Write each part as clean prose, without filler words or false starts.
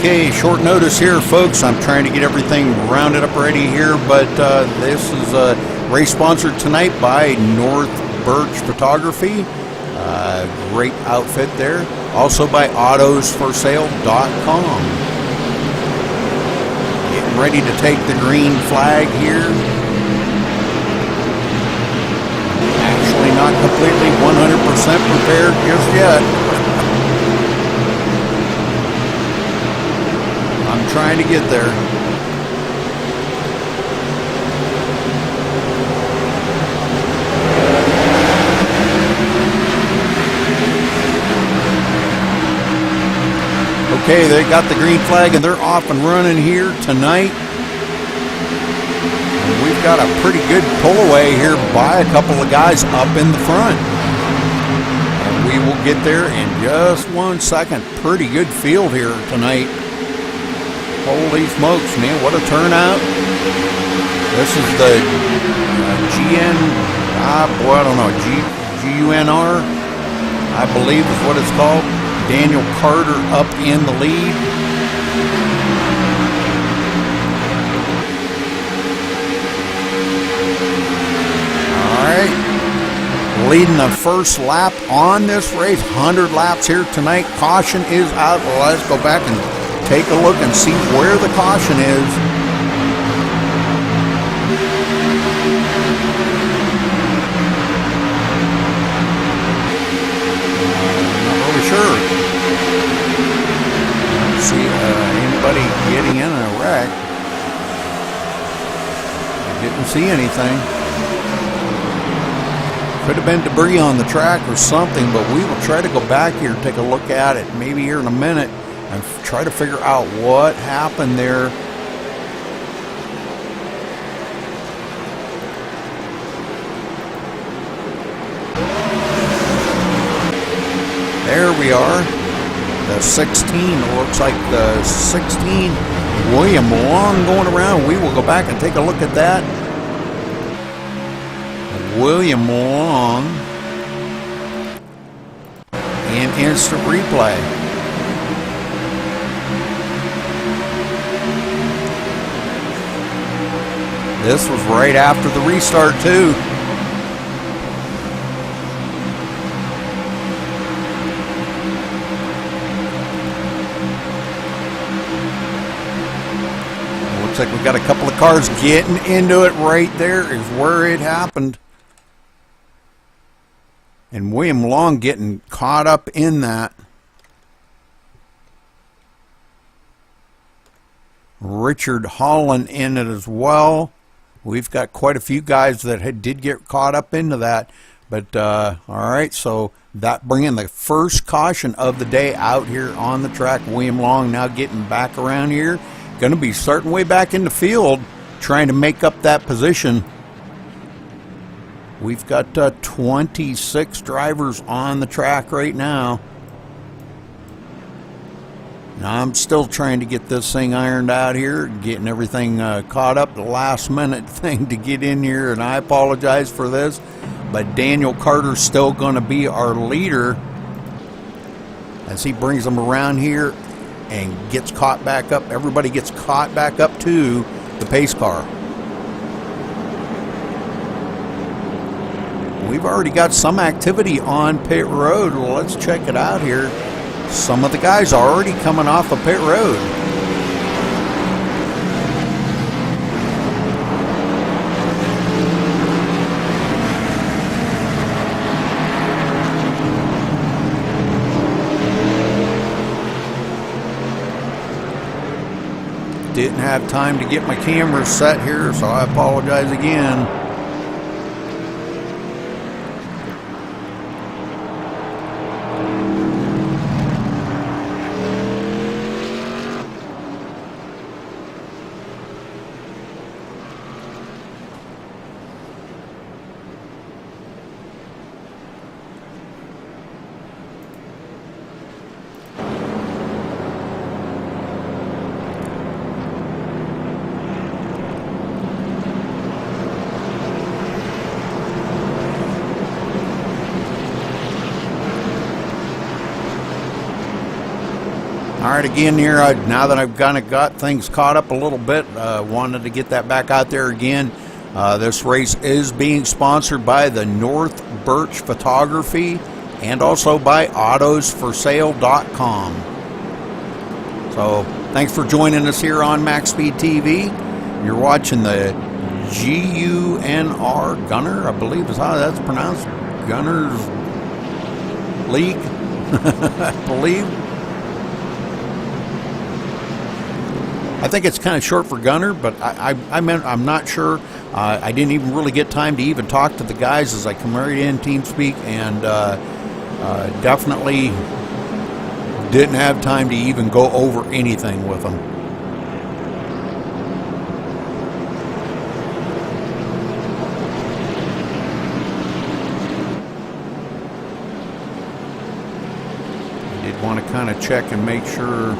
Okay, short notice here, folks. I'm trying to get everything rounded up ready here, but this is a race sponsored tonight by North Birch Photography. Great outfit there. Also by AutosForSale.com. Getting ready to take the green flag here. Actually not completely 100% prepared just yet. I'm trying to get there. Okay, they got the green flag and they're off and running here tonight. And we've got a pretty good pull away here by a couple of guys up in the front. And we will get there in just 1 second. Pretty good field here tonight. Holy smokes, man, what a turnout. This is the GUNR, I believe is what it's called. Daniel Carter up in the lead. All right, leading the first lap on this race, 100 laps here tonight. Caution is out. Well, let's go back and take a look and see where the caution is. Not really sure. Don't see anybody getting in a wreck. I didn't see anything. Could have been debris on the track or something, but we will try to go back here and take a look at it maybe here in a minute and try to figure out what happened there. There we are. The 16, looks like the 16 William Long going around. We will go back and take a look at that. William Long in instant replay. This was right after the restart too. Looks like we got a couple of cars getting into it. Right there is where it happened. And William Long getting caught up in that. Richard Holland in it as well. We've got quite a few guys that did get caught up into that. But, all right, so that bringing the first caution of the day out here on the track. William Long now getting back around here. Going to be starting way back in the field, trying to make up that position. We've got 26 drivers on the track right now. Now I'm still trying to get this thing ironed out here, getting everything caught up, the last minute thing to get in here, and I apologize for this, but Daniel Carter's still going to be our leader as he brings them around here and gets caught back up. Everybody gets caught back up to the pace car. We've already got some activity on pit road. Well, let's check it out here. Some of the guys are already coming off of pit road. Didn't have time to get my camera set here, so I apologize again. All right, again here, now that I've kind of got things caught up a little bit, wanted to get that back out there again. This race is being sponsored by the North Birch Photography and also by AutosForSale.com. So thanks for joining us here on MaxSpeedTV. You're watching the GUNR, Gunner, I believe is how that's pronounced, GUNR's League, I believe. I think it's kind of short for Gunner, but I'm not sure. I didn't even really get time to even talk to the guys as I come right in TeamSpeak, and definitely didn't have time to even go over anything with them. I did want to kind of check and make sure.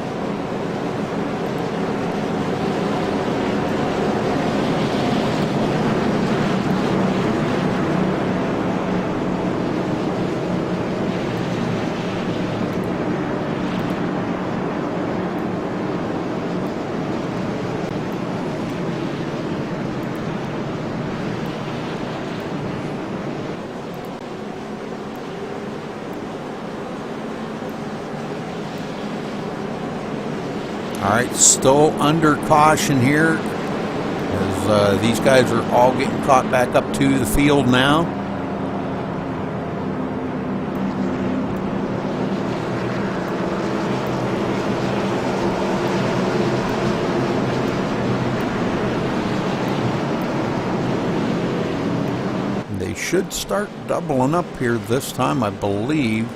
All right, still under caution here, as these guys are all getting caught back up to the field now. They should start doubling up here this time, I believe.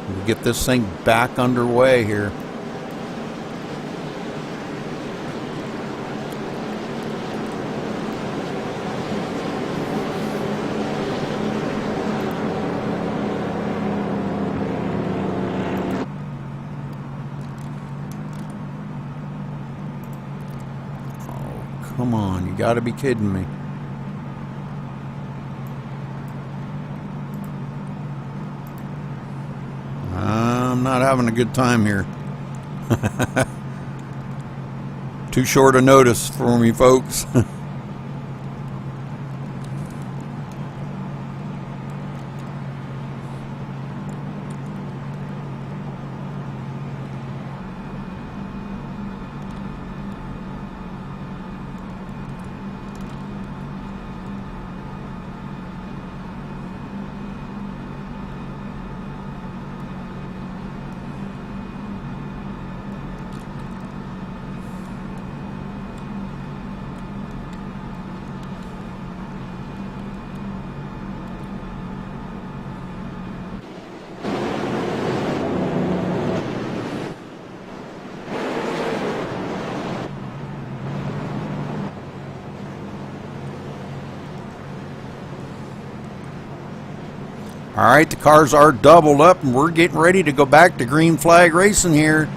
We'll get this thing back underway here. Come on, you gotta be kidding me. I'm not having a good time here. Too short a notice for me, folks. All right, the cars are doubled up, and we're getting ready to go back to green flag racing here.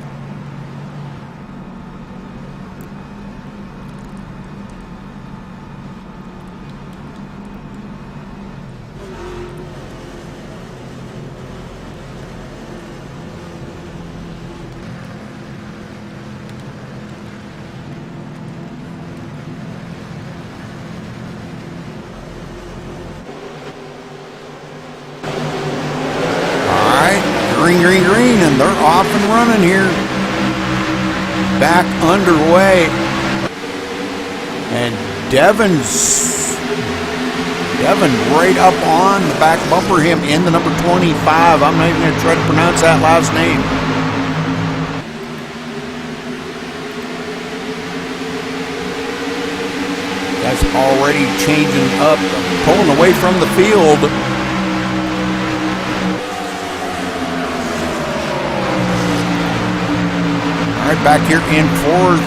Green, and they're off and running here. Back underway. And Devin right up on the back bumper, him in the number 25. I'm not even going to try to pronounce that last name. That's already changing up, pulling away from the field. All right, back here in fourth,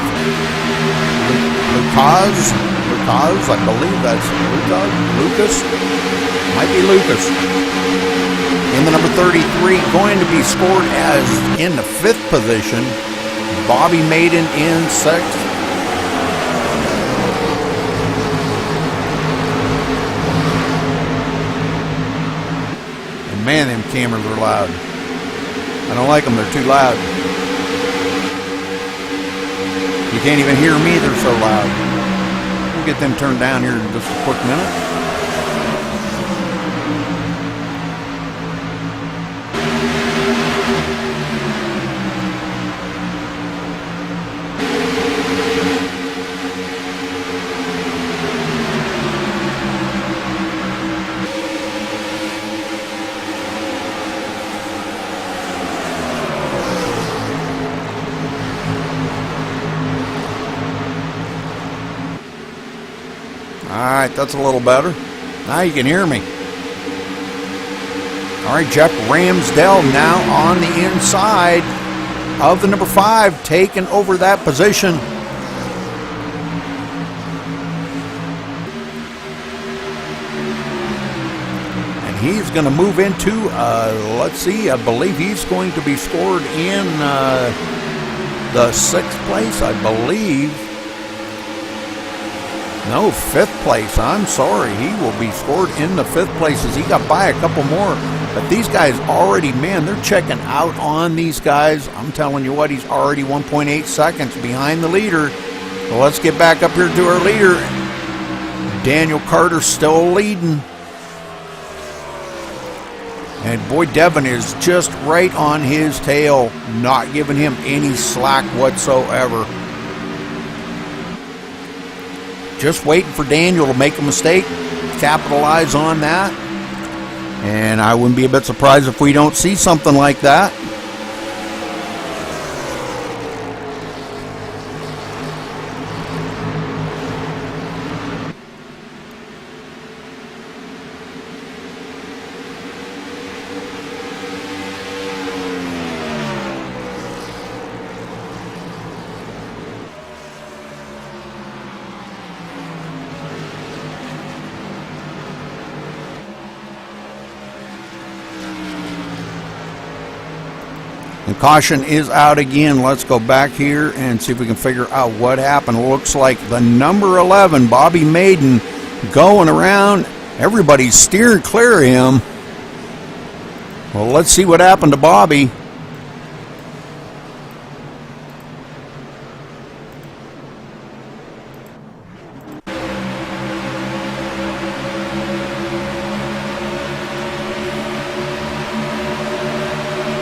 Lucas, I believe that's Lucas, might be Lucas. In the number 33, going to be scored as in the 5th position, Bobby Maiden in 6th. And man, them cameras are loud. I don't like them, they're too loud. You can't even hear me, they're so loud. We'll get them turned down here in just a quick minute. Alright, that's a little better. Now you can hear me. Alright, Jeff Ramsdell now on the inside of the number 5, taking over that position. And he's going to move into, let's see, I believe he's going to be scored in the 6th place, I believe. No, 5th place. I'm sorry. He will be scored in the 5th place as he got by a couple more. But these guys already, man, they're checking out on these guys. I'm telling you what, he's already 1.8 seconds behind the leader. So let's get back up here to our leader. Daniel Carter still leading. And boy, Devin is just right on his tail, not giving him any slack whatsoever. Just waiting for Daniel to make a mistake, capitalize on that. And I wouldn't be a bit surprised if we don't see something like that. And caution is out again. Let's go back here and see if we can figure out what happened. Looks like the number 11, Bobby Maiden, going around. Everybody's steering clear of him. Well, let's see what happened to Bobby.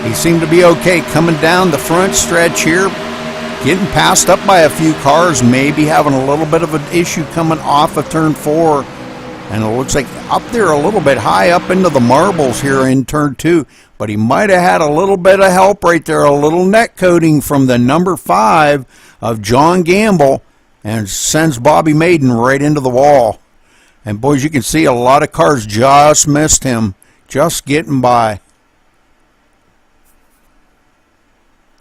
He seemed to be okay coming down the front stretch here, getting passed up by a few cars, maybe having a little bit of an issue coming off of turn 4. And it looks like up there a little bit high up into the marbles here in turn 2. But he might have had a little bit of help right there, a little net coating from the number 5 of John Gamble, and sends Bobby Maiden right into the wall. And boys, you can see a lot of cars just missed him, just getting by.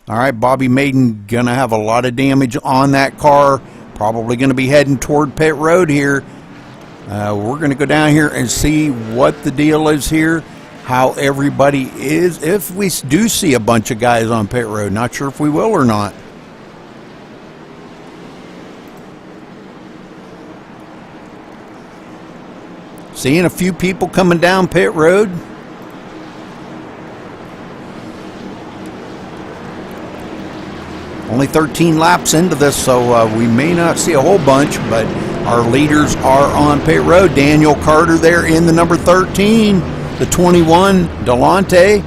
All right, Bobby Maiden going to have a lot of damage on that car. Probably going to be heading toward pit road here. We're going to go down here and see what the deal is here, how everybody is. If we do see a bunch of guys on pit road, not sure if we will or not. Seeing a few people coming down pit road. Only 13 laps into this, so we may not see a whole bunch, but our leaders are on pit road. Daniel Carter there in the number 13, the 21, Delonte.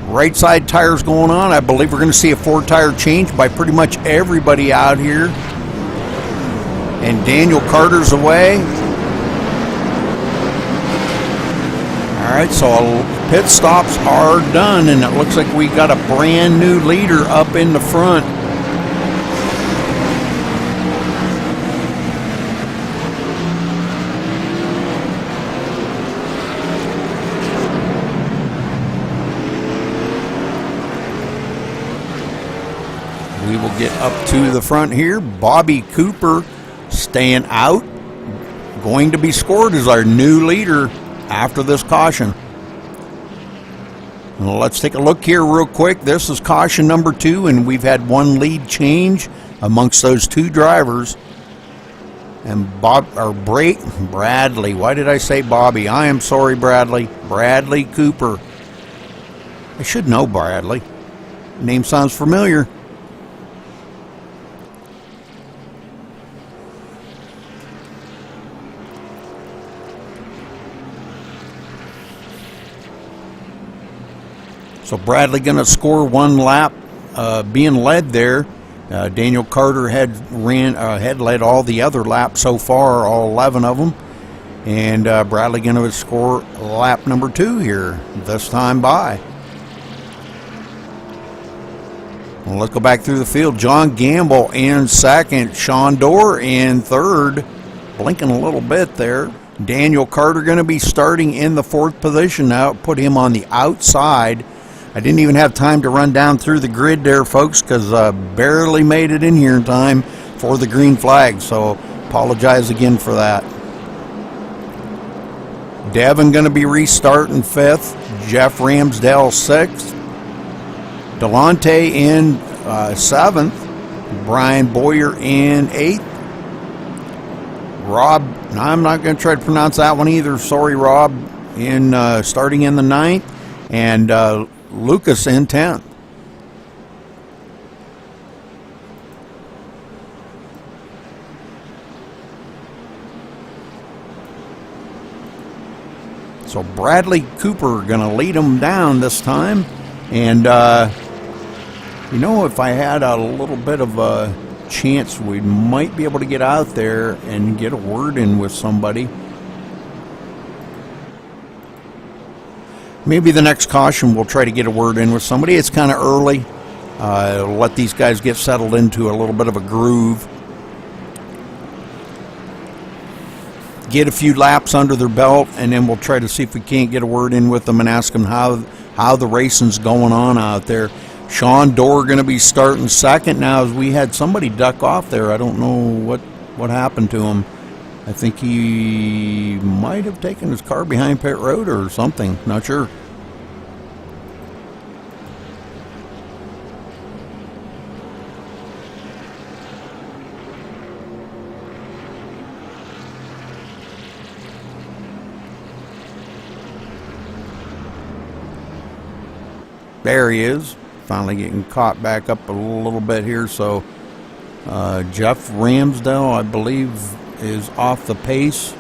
Right side tires going on. I believe we're going to see a 4-tire change by pretty much everybody out here. And Daniel Carter's away. All right, so pit stops are done, and it looks like we got a brand new leader up in the front. We will get up to the front here. Bobby Cooper staying out, going to be scored as our new leader after this caution. Well, let's take a look here real quick. This is caution number 2, and we've had one lead change amongst those 2 drivers. And Bradley, why did I say Bobby? I am sorry, Bradley. Bradley Cooper. I should know Bradley. name sounds familiar. So Bradley going to score one lap, being led there. Daniel Carter had led all the other laps so far, all 11 of them. And Bradley going to score lap number 2 here, this time by. Well, let's go back through the field. John Gamble in second. Sean Dorr in third. Blinking a little bit there. Daniel Carter going to be starting in the 4th position now. Put him on the outside. I didn't even have time to run down through the grid there, folks, because barely made it in here in time for the green flag. So apologize again for that. Devin going to be restarting 5th. Jeff Ramsdale 6th. Delonte in 7th. Brian Boyer in 8th. Rob, I'm not going to try to pronounce that one either. Sorry, Rob. In starting in the 9th. And Lucas in 10th. So Bradley Cooper going to lead them down this time. And, you know, if I had a little bit of a chance, we might be able to get out there and get a word in with somebody. Maybe the next caution we'll try to get a word in with somebody. It's kind of early. Let these guys get settled into a little bit of a groove. Get a few laps under their belt, and then we'll try to see if we can't get a word in with them and ask them how the racing's going on out there. Sean Dorr going to be starting 2nd now, as we had somebody duck off there. I don't know what happened to him. I think he might have taken his car behind pit road or something. Not sure. There he is. Finally getting caught back up a little bit here. So Jeff Ramsdale, I believe, is off the pace.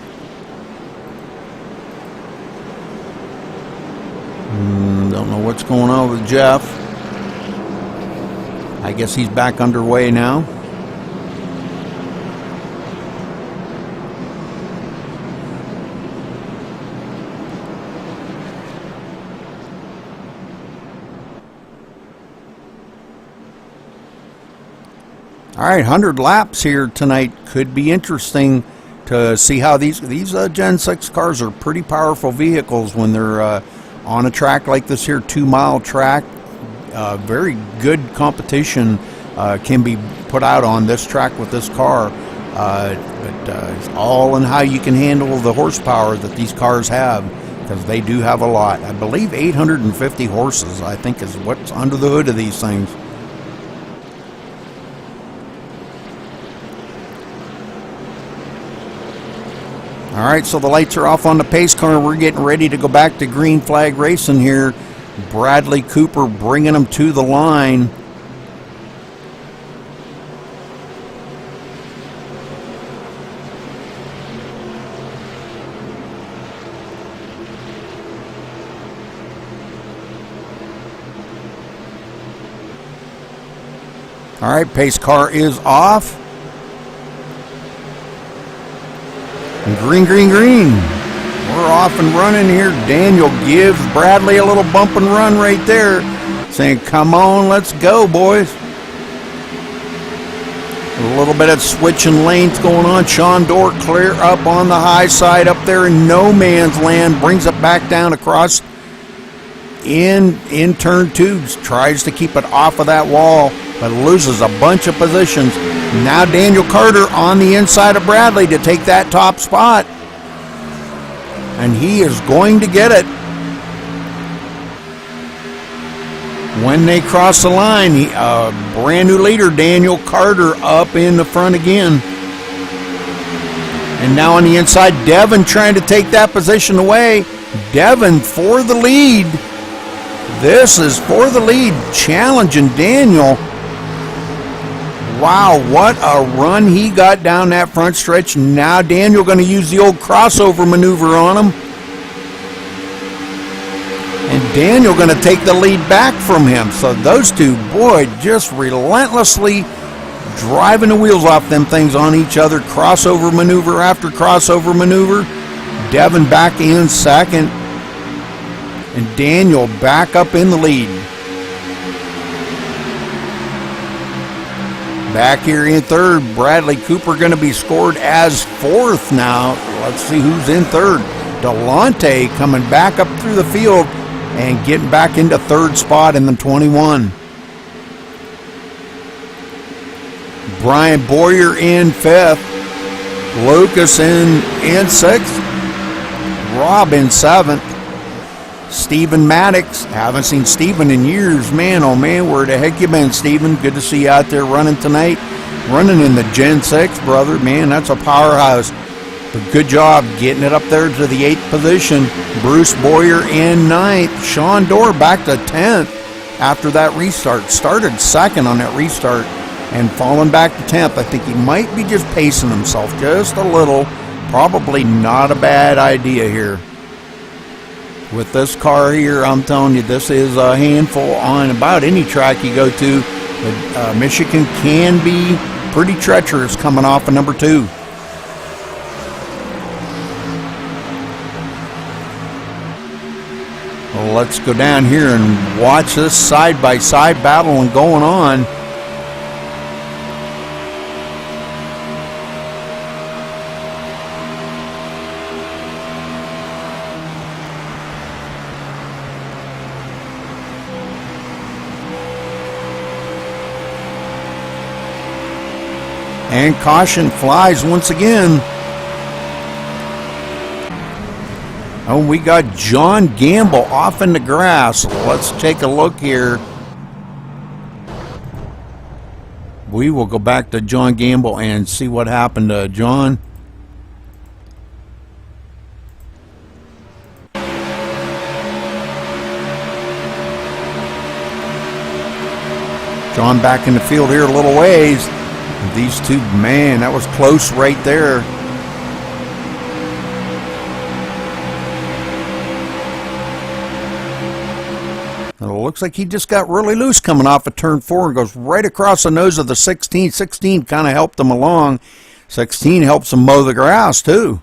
Don't know what's going on with Jeff. I guess he's back underway now. All right, 100 laps here tonight. Could be interesting to see how these Gen 6 cars are pretty powerful vehicles when they're on a track like this here, 2-mile track. Very good competition can be put out on this track with this car. But it's all in how you can handle the horsepower that these cars have, because they do have a lot. I believe 850 horses, I think, is what's under the hood of these things. All right, so the lights are off on the pace car. We're getting ready to go back to green flag racing here. Bradley Cooper bringing them to the line. All right, pace car is off. Green, green, green. We're off and running here. Daniel gives Bradley a little bump and run right there, saying, come on, let's go, boys. A little bit of switching lanes going on. Sean Dorr clear up on the high side up there in no man's land. Brings it back down across in turn 2. Tries to keep it off of that wall, but loses a bunch of positions. Now Daniel Carter on the inside of Bradley to take that top spot. And he is going to get it. When they cross the line, brand new leader, Daniel Carter, up in the front again. And now on the inside, Devin trying to take that position away. Devin for the lead. This is for the lead, challenging Daniel. Wow, what a run he got down that front stretch. Now Daniel going to use the old crossover maneuver on him. And Daniel going to take the lead back from him. So those two, boy, just relentlessly driving the wheels off them things on each other. Crossover maneuver after crossover maneuver. Devin back in second. And Daniel back up in the lead. Back here in third, Bradley Cooper going to be scored as fourth now. Let's see who's in third. Delonte coming back up through the field and getting back into third spot in the 21. Brian Boyer in fifth. Lucas in sixth. Rob in seventh. Stephen Maddox. Haven't seen Stephen in years. Man, oh man, where the heck you been, Stephen? Good to see you out there running tonight. Running in the Gen 6, brother. Man, that's a powerhouse. But good job getting it up there to the 8th position. Bruce Boyer in 9th. Sean Dorr back to 10th after that restart. Started second on that restart and falling back to 10th. I think he might be just pacing himself just a little. Probably not a bad idea here. With this car here, I'm telling you, this is a handful on about any track you go to. Michigan can be pretty treacherous coming off of number 2. Well, let's go down here and watch this side-by-side battle and going on. And caution flies once again. Oh, we got John Gamble off in the grass. Let's take a look here. We will go back to John Gamble and see what happened to John. John back in the field here a little ways. These two, man, that was close right there. It looks like he just got really loose coming off of turn 4 and goes right across the nose of the 16. 16 kind of helped him along. 16 helps him mow the grass too.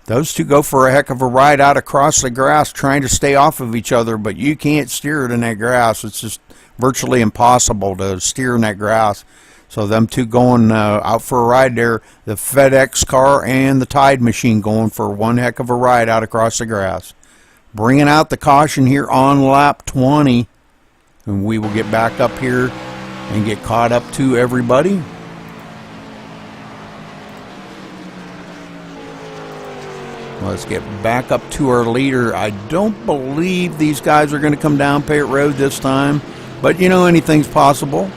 Those two go for a heck of a ride out across the grass trying to stay off of each other, but you can't steer it in that grass. It's just virtually impossible to steer in that grass. So them two going out for a ride there. The FedEx car and the Tide machine going for one heck of a ride out across the grass. Bringing out the caution here on lap 20. And we will get back up here and get caught up to everybody. Let's get back up to our leader. I don't believe these guys are going to come down Pate Road this time. But, you know, anything's possible.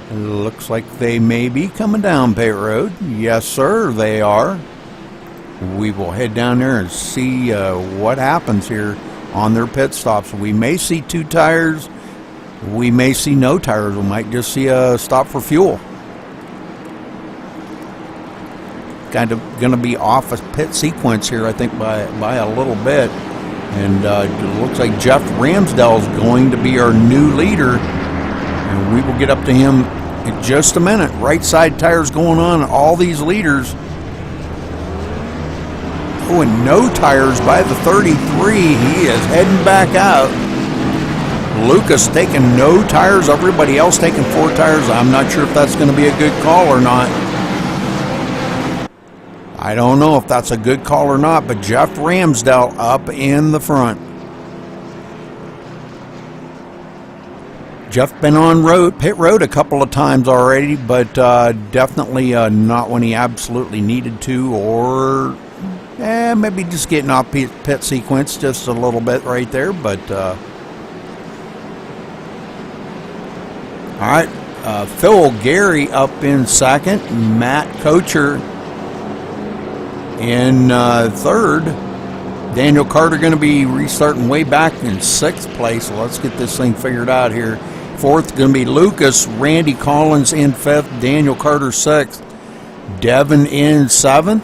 It looks like they may be coming down Pate Road. Yes, sir, they are. We will head down there and see what happens here on their pit stops. We may see 2 tires. We may see no tires. We might just see a stop for fuel. Kind of going to be off a pit sequence here, I think, by a little bit. And it looks like Jeff Ramsdell is going to be our new leader. And we will get up to him in just a minute. Right side tires going on all these leaders. Oh, and no tires by the 33. He is heading back out. Lucas taking no tires. Everybody else taking 4 tires. I'm not sure if that's going to be a good call or not. I don't know if that's a good call or not, but Jeff Ramsdell up in the front. Jeff been on pit road a couple of times already, but definitely not when he absolutely needed to, or maybe just getting off pit sequence just a little bit right there. But all right, Phil Gary up in second, Matt Kocher in third. Daniel Carter going to be restarting way back in 6th place. So let's get this thing figured out here. 4th going to be Lucas. Randy Collins in 5th. Daniel Carter 6th. Devin in 7th.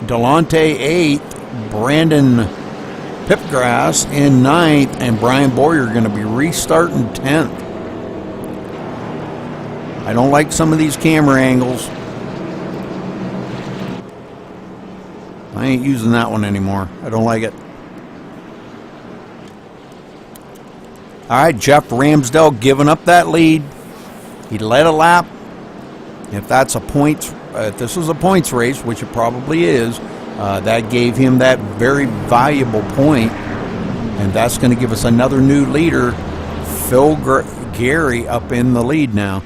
Delonte 8th. Brandon Pipgrass in 9th. And Brian Boyer going to be restarting 10th. I don't like some of these camera angles. I ain't using that one anymore. I don't like it. Alright, Jeff Ramsdell giving up that lead. He led a lap. If that's a points, if this was a points race, which it probably is, that gave him that very valuable point. And that's going to give us another new leader. Phil Gary up in the lead now.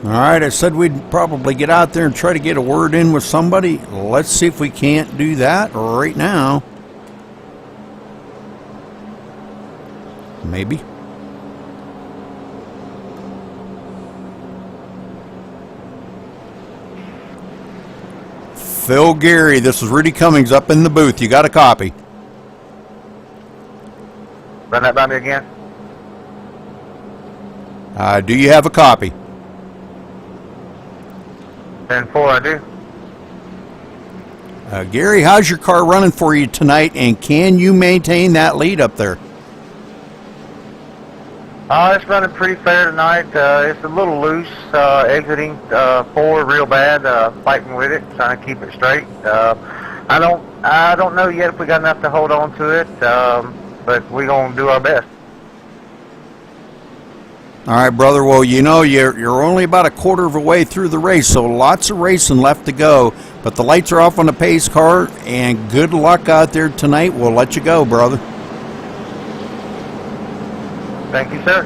All right, I said we'd probably get out there and try to get a word in with somebody. Let's see if we can't do that right now. Maybe. Phil Gary, this is Rudy Cummings up in the booth. You got a copy? Run that by me again. Do you have a copy? 10-4, I do. Gary, how's your car running for you tonight, and can you maintain that lead up there? It's running pretty fair tonight. It's a little loose, exiting 4 real bad, fighting with it, trying to keep it straight. I don't know yet if we got enough to hold on to it, but we're going to do our best. All right, brother. Well, you know, you're only about a quarter of a way through the race, so lots of racing left to go. But the lights are off on the pace car, and good luck out there tonight. We'll let you go, brother. Thank you, sir.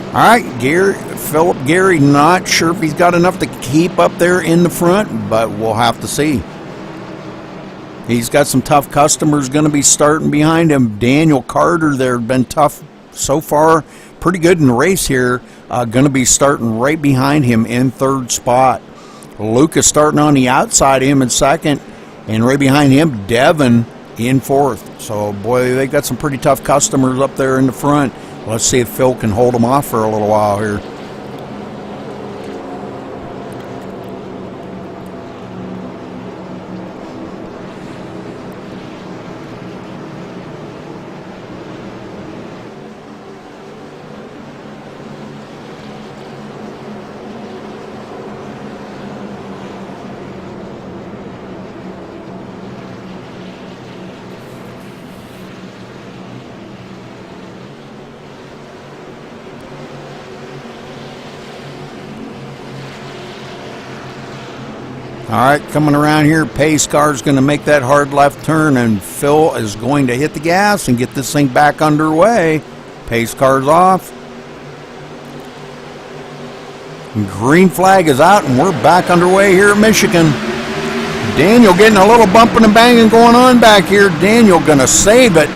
All right, Philip Gary, not sure if he's got enough to keep up there in the front, but we'll have to see. He's got some tough customers going to be starting behind him. Daniel Carter, they've been tough so far. Pretty good in the race here. Going to be starting right behind him in 3rd spot. Lucas starting on the outside of him in 2nd. And right behind him, Devin in 4th. So, boy, they got some pretty tough customers up there in the front. Let's see if Phil can hold them off for a little while here. All right, coming around here, pace car's going to make that hard left turn, and Phil is going to hit the gas and get this thing back underway. Pace car's off. Green flag is out, and we're back underway here at Michigan. Daniel getting a little bumping and banging going on back here. Daniel going to save it.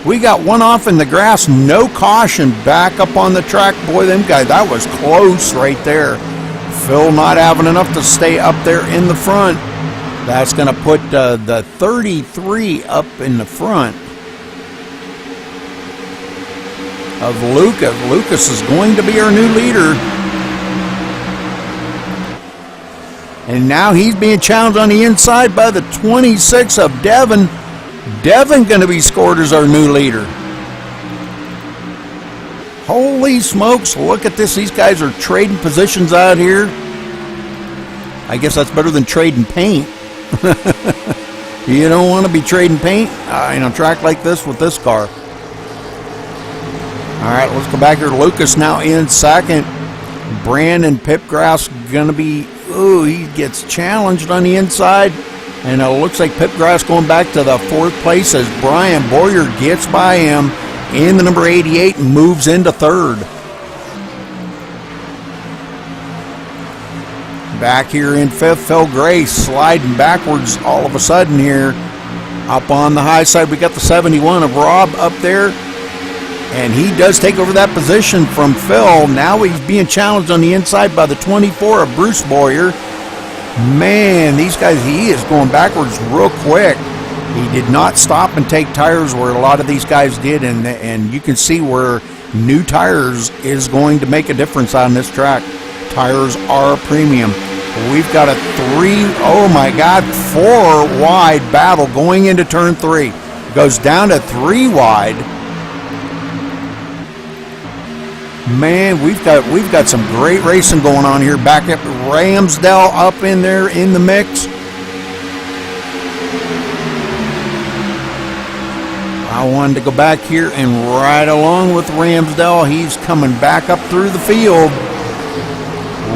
We got one off in the grass, no caution, back up on the track. Boy, them guys, that was close right there. Phil not having enough to stay up there in the front. That's going to put the 33 up in the front of Lucas. Lucas is going to be our new leader. And now he's being challenged on the inside by the 26 of Devin. Devin going to be scored as our new leader. Holy smokes, look at this. These guys are trading positions out here. I guess that's better than trading paint. You don't want to be trading paint in a track like this with this car. All right, let's go back here. Lucas now in second. Brandon Pipgrass going to be, ooh, he gets challenged on the inside. And it looks like Pipgrass going back to the fourth place as Brian Boyer gets by him in the number 88 and moves into third. Back here in fifth, Phil Gray sliding backwards all of a sudden here. Up on the high side, we got the 71 of Rob up there. And he does take over that position from Phil. Now he's being challenged on the inside by the 24 of Bruce Boyer. Man, these guys, he is going backwards real quick. He did not stop and take tires where a lot of these guys did. And you can see where new tires is going to make a difference on this track. Tires are premium. We've got a 4 wide battle going into turn 3. Goes down to 3 wide. Man, we've got some great racing going on here. Back up Ramsdale up in there in the mix. I wanted to go back here and ride along with Ramsdale. He's coming back up through the field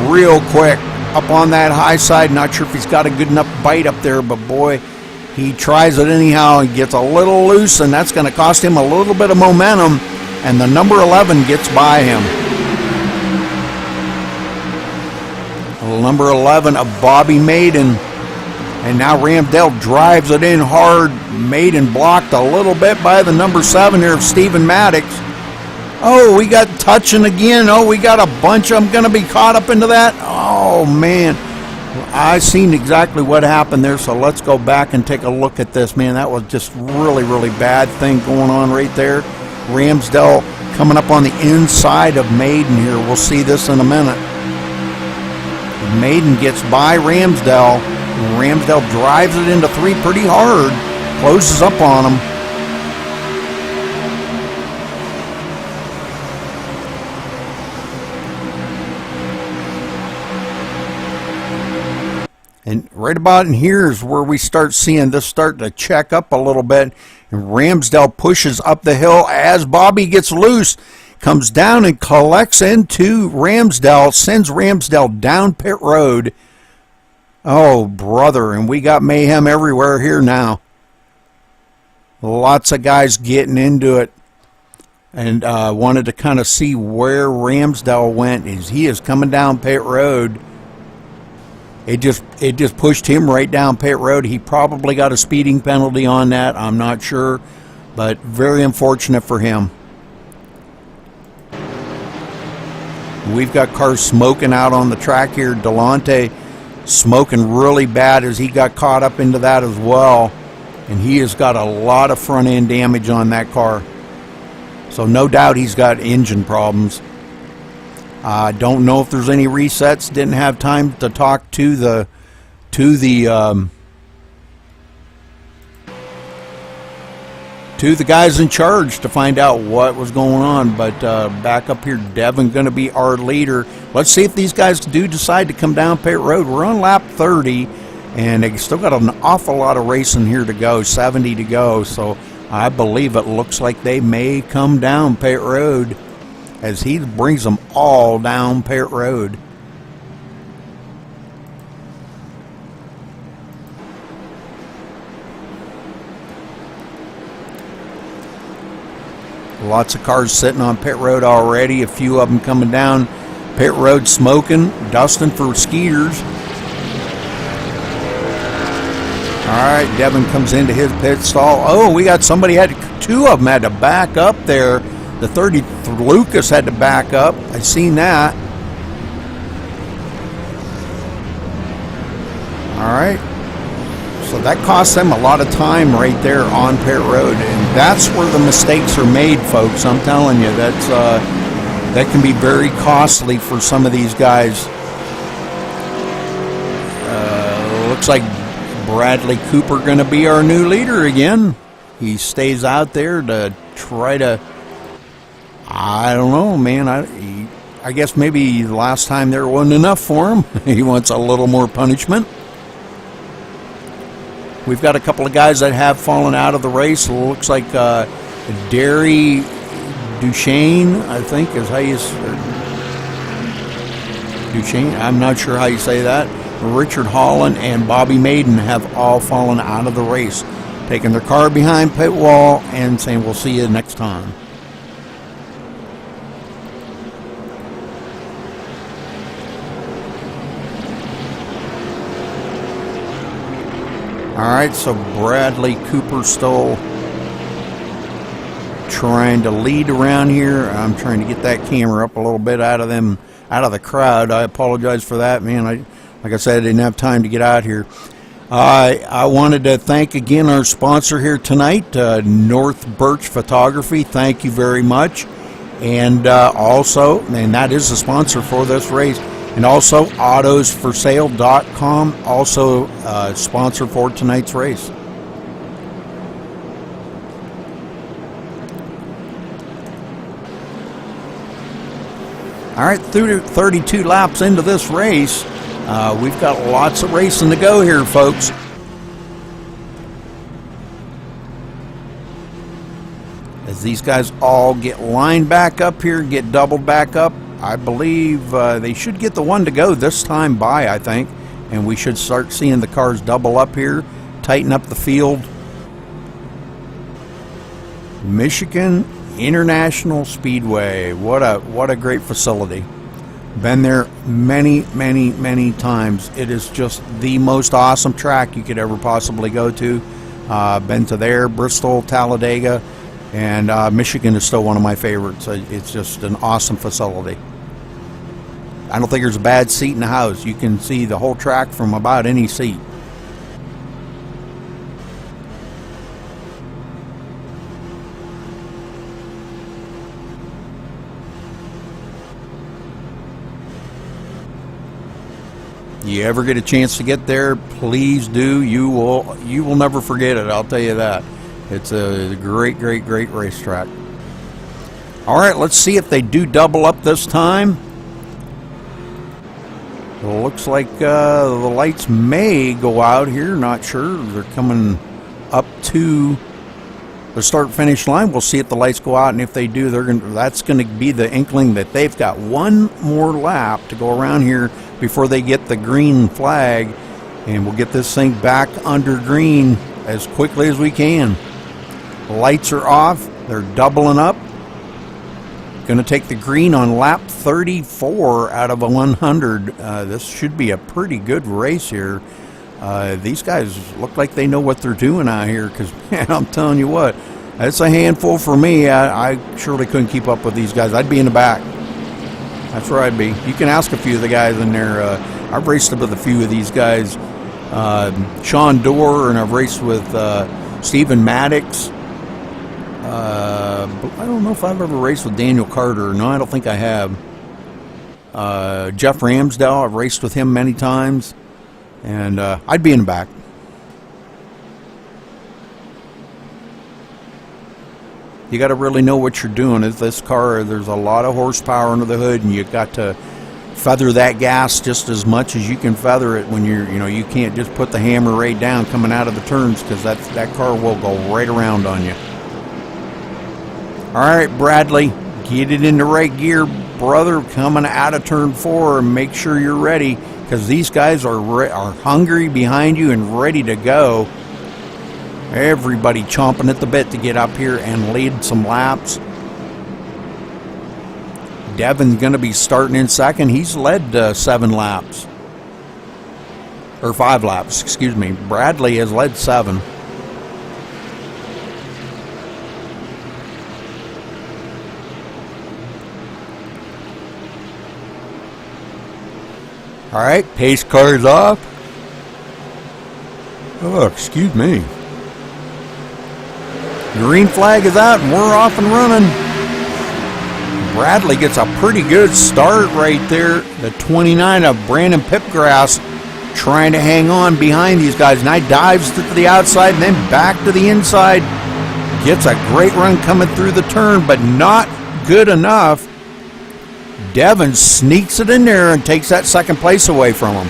real quick up on that high side. Not sure if he's got a good enough bite up there, but boy, he tries it anyhow. He gets a little loose, and that's going to cost him a little bit of momentum, and the number 11 gets by him. Number 11 of Bobby Maiden, and now Ramsdale drives it in hard. Maiden blocked a little bit by the number 7 here of Stephen Maddox. Oh, we got touching again. Oh, we got a bunch of them going to be caught up into that. Oh, man. I seen exactly what happened there, so let's go back and take a look at this. Man, that was just really, really bad thing going on right there. Ramsdale coming up on the inside of Maiden here. We'll see this in a minute. Maiden gets by Ramsdale. Ramsdale drives it into 3 pretty hard. Closes up on him. And right about in here is where we start seeing this start to check up a little bit. And Ramsdale pushes up the hill as Bobby gets loose. Comes down and collects into Ramsdale. Sends Ramsdale down pit road. Oh, brother. And we got mayhem everywhere here now. Lots of guys getting into it. And wanted to kind of see where Ramsdale went. He is coming down pit road. It just pushed him right down pit road. He probably got a speeding penalty on that. I'm not sure, but very unfortunate for him. We've got cars smoking out on the track here. Delonte smoking really bad as he got caught up into that as well. And he has got a lot of front end damage on that car. So no doubt he's got engine problems. I don't know if there's any resets. Didn't have time to talk to the guys in charge to find out what was going on. But back up here, Devin going to be our leader. Let's see if these guys do decide to come down pit road. We're on lap 30, and they still got an awful lot of racing here to go, 70 to go. So I believe it looks like they may come down pit road, as he brings them all down pit road. Lots of cars sitting on pit road already. A few of them coming down pit road smoking, dusting for Skeeters. All right, Devin comes into his pit stall. Oh, we got somebody two of them had to back up there. The 30 Lucas had to back up. I seen that. All right. So that costs them a lot of time right there on pit road, and that's where the mistakes are made, folks. I'm telling you, that can be very costly for some of these guys. Looks like Bradley Cooper going to be our new leader again. He stays out there to try to, I don't know, man. I guess maybe the last time there wasn't enough for him. He wants a little more punishment. We've got a couple of guys that have fallen out of the race. It looks like Derry Duchesne, I think is how you Duchesne. I'm not sure how you say that. Richard Holland and Bobby Maiden have all fallen out of the race, taking their car behind pit wall and saying, we'll see you next time. All right, so Bradley Cooper still trying to lead around here. I'm trying to get that camera up a little bit out of the crowd. I apologize for that, man. Like I said, I didn't have time to get out here. I wanted to thank again our sponsor here tonight, North Birch Photography. Thank you very much. And also, and that is the sponsor for this race. And also, autosforsale.com, also sponsor for tonight's race. All right, through 32 laps into this race, we've got lots of racing to go here, folks. As these guys all get lined back up here, get doubled back up, I believe they should get the one to go this time by, I think. And we should start seeing the cars double up here, tighten up the field. Michigan International Speedway. What a great facility. Been there many, many, many times. It is just the most awesome track you could ever possibly go to. Been to there, Bristol, Talladega, and Michigan is still one of my favorites. It's just an awesome facility. I don't think there's a bad seat in the house. You can see the whole track from about any seat. You ever get a chance to get there, please do. You will never forget it, I'll tell you that. It's a great, great, great racetrack. All right, let's see if they do double up this time. It looks like the lights may go out here. Not sure. They're coming up to the start-finish line. We'll see if the lights go out, and if they do, that's going to be the inkling that they've got one more lap to go around here before they get the green flag, and we'll get this thing back under green as quickly as we can. The lights are off. They're doubling up. Going to take the green on lap 34 out of a 100. This should be a pretty good race here. These guys look like they know what they're doing out here, because, man, I'm telling you what, it's a handful for me. I surely couldn't keep up with these guys. I'd be in the back. That's where I'd be. You can ask a few of the guys in there. I've raced with a few of these guys. Sean Dorr, and I've raced with Stephen Maddox. I don't know if I've ever raced with Daniel Carter. No, I don't think I have. Jeff Ramsdell, I've raced with him many times. And I'd be in the back. You got to really know what you're doing. Is this car, there's a lot of horsepower under the hood, and you got to feather that gas just as much as you can feather it when you can't just put the hammer right down coming out of the turns, because that car will go right around on you. All right, Bradley, get it into right gear, brother, coming out of turn 4, and make sure you're ready, because these guys are hungry behind you and ready to go. Everybody chomping at the bit to get up here and lead some laps. Devin's going to be starting in second. He's led 7 laps. Or 5 laps, excuse me. Bradley has led 7. All right, pace car's off. Oh, excuse me. Green flag is out, and we're off and running. Bradley gets a pretty good start right there. The 29 of Brandon Pipgrass trying to hang on behind these guys. Now dives to the outside and then back to the inside. Gets a great run coming through the turn, but not good enough. Devin sneaks it in there and takes that second place away from him.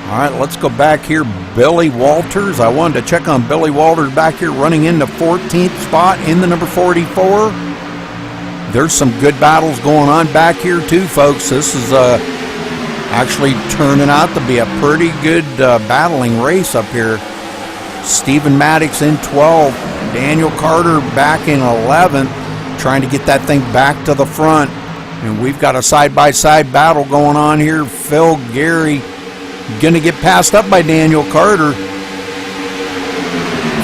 All right, let's go back here. Billy Walters. I wanted to check on Billy Walters back here, running into 14th spot in the number 44. There's some good battles going on back here too, folks. This is actually turning out to be a pretty good battling race up here. Stephen Maddox in 12th. Daniel Carter back in 11th, trying to get that thing back to the front. And we've got a side-by-side battle going on here. Phil Gary going to get passed up by Daniel Carter.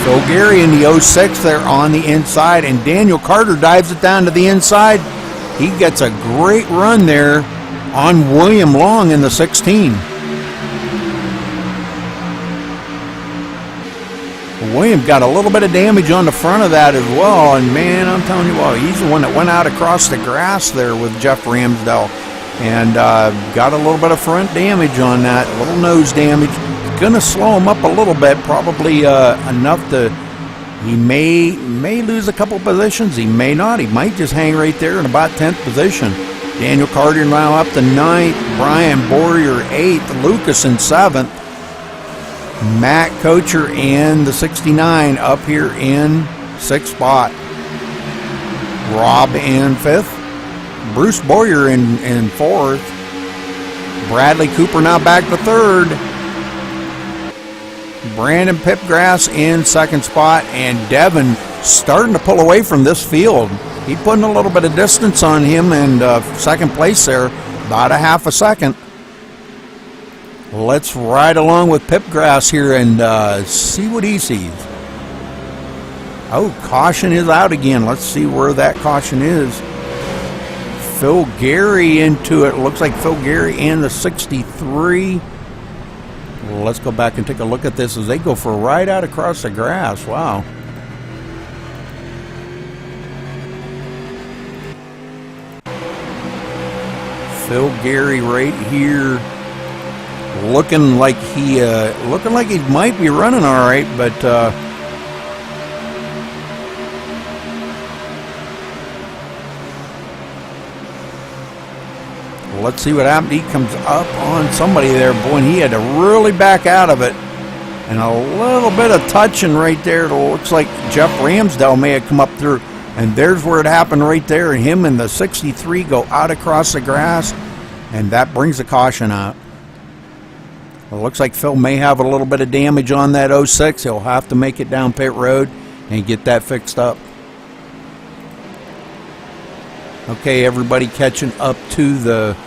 Phil Gary in the 06 there on the inside, and Daniel Carter dives it down to the inside. He gets a great run there on William Long in the 16. William got a little bit of damage on the front of that as well, and man, I'm telling you what, he's the one that went out across the grass there with Jeff Ramsdell. And got a little bit of front damage on that, a little nose damage. Going to slow him up a little bit, probably enough to, he may lose a couple positions, he may not. He might just hang right there in about 10th position. Daniel Carter now up to 9th, Brian Boyer 8th, Lucas in 7th, Matt Kocher and the 69 up here in 6th spot, Rob in 5th. Bruce Boyer in 4th. Bradley Cooper now back to 3rd. Brandon Pipgrass in 2nd spot. And Devin starting to pull away from this field. He putting a little bit of distance on him, and 2nd place there, about a half a second. Let's ride along with Pipgrass here and see what he sees. Oh, caution is out again. Let's see where that caution is. Phil Gary into it. Looks like Phil Gary and the 63. Well, let's go back and take a look at this as they go for a ride out across the grass. Wow. Phil Gary right here, looking like he might be running all right, but let's see what happened. He comes up on somebody there. Boy, and he had to really back out of it. And a little bit of touching right there. It looks like Jeff Ramsdell may have come up through. And there's where it happened right there. And him and the 63 go out across the grass. And that brings the caution out. Well, it looks like Phil may have a little bit of damage on that 06. He'll have to make it down pit road and get that fixed up. Okay, everybody catching up to the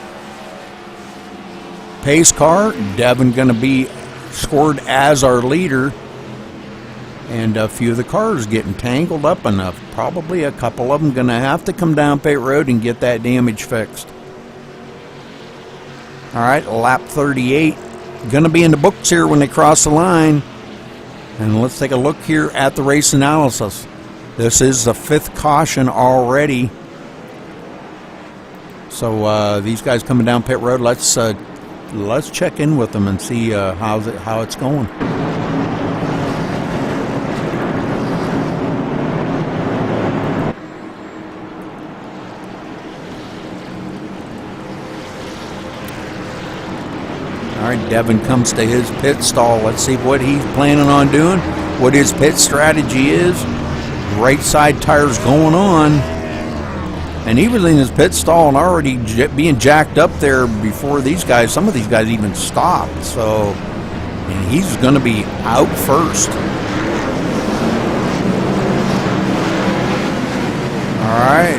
pace car. Devin going to be scored as our leader, and a few of the cars getting tangled up enough. Probably a couple of them going to have to come down pit road and get that damage fixed. All right, lap 38 going to be in the books here when they cross the line. And let's take a look here at the race analysis. This is the 5th caution already. So these guys coming down pit road, let's check in with them and see how it's going. All right, Devin comes to his pit stall. Let's see what he's planning on doing, what his pit strategy is. Right side tires going on. And he was in his pit stall and already being jacked up there before these guys. Some of these guys even stopped. So, and he's going to be out first. All right.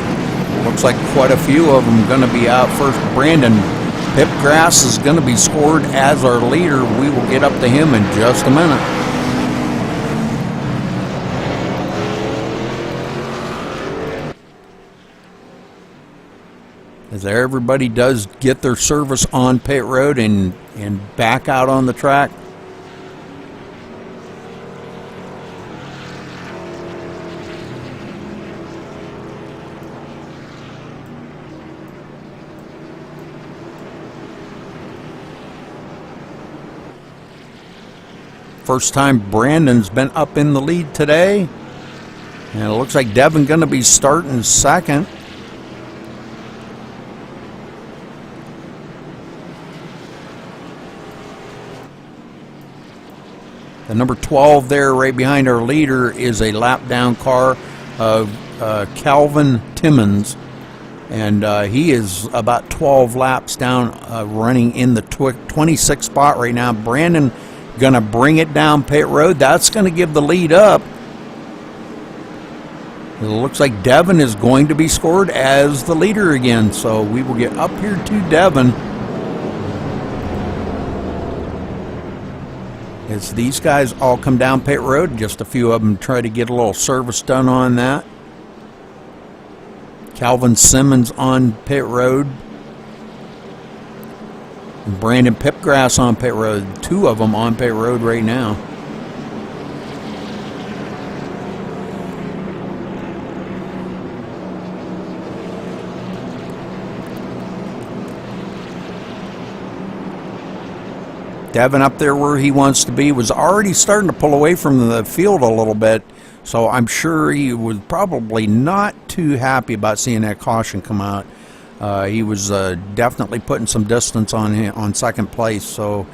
Looks like quite a few of them going to be out first. Brandon Pipgrass is going to be scored as our leader. We will get up to him in just a minute. As everybody does get their service on pit road and back out on the track. First time Brandon's been up in the lead today. And it looks like Devin going to be starting second. The number 12 there right behind our leader is a lap down car of Calvin Timmons. And he is about 12 laps down, running in the 26th spot right now. Brandon going to bring it down pit road. That's going to give the lead up. It looks like Devin is going to be scored as the leader again. So we will get up here to Devin. As these guys all come down pit road, just a few of them try to get a little service done on that. Calvin Simmons on pit road. And Brandon Pipgrass on pit road. Two of them on pit road right now. Devin up there where he wants to be was already starting to pull away from the field a little bit. So I'm sure he was probably not too happy about seeing that caution come out. He was definitely putting some distance on him, on second place. So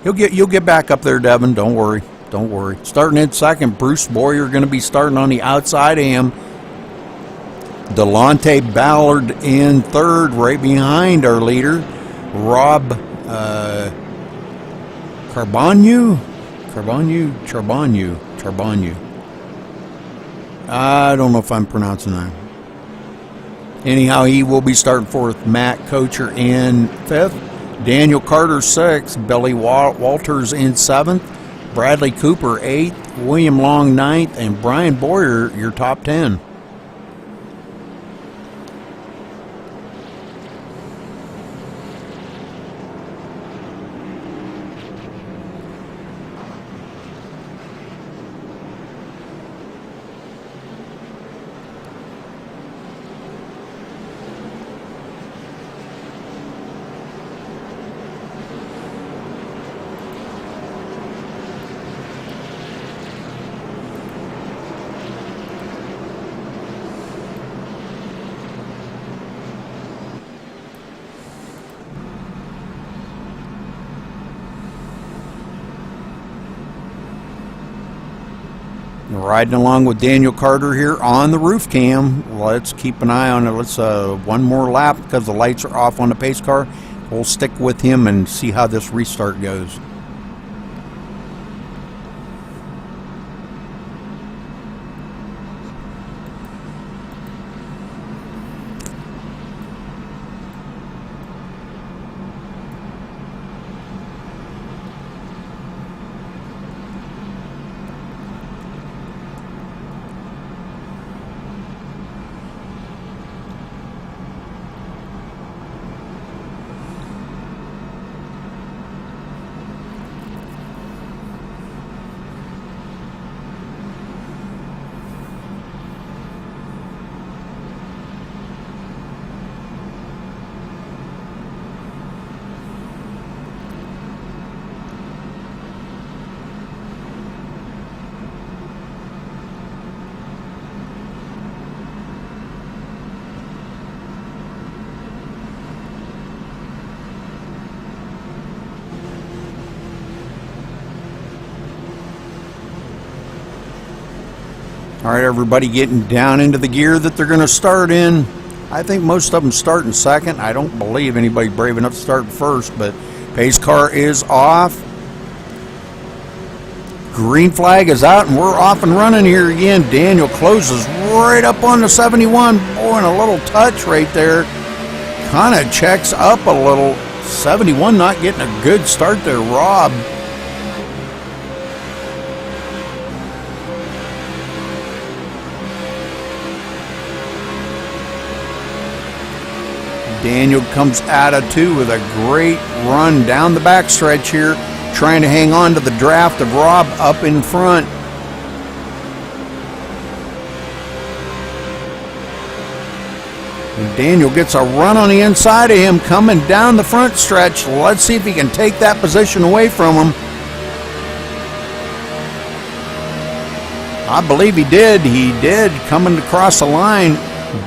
you'll get back up there, Devin. Don't worry. Don't worry. Starting in second, Bruce Boyer going to be starting on the outside of him. Delonte Ballard in third, right behind our leader, Rob Charbonneau. I don't know if I'm pronouncing that. Anyhow, he will be starting fourth. Matt Kocher in fifth. Daniel Carter sixth. Billy Walters in seventh. Bradley Cooper eighth. William Long ninth. And Brian Boyer, your top 10. Riding along with Daniel Carter here on the roof cam. Let's keep an eye on it. Let's one more lap because the lights are off on the pace car. We'll stick with him and see how this restart goes. All right, everybody getting down into the gear that they're going to start in. I think most of them start in second. I don't believe anybody brave enough to start first, but pace car is off. Green flag is out, and we're off and running here again. Daniel closes right up on the 71. Boy, and a little touch right there. Kind of checks up a little. 71 not getting a good start there, Rob. Daniel comes out of two with a great run down the backstretch here, trying to hang on to the draft of Rob up in front. And Daniel gets a run on the inside of him coming down the front stretch. Let's see if he can take that position away from him. I believe he did. He did. Coming across the line,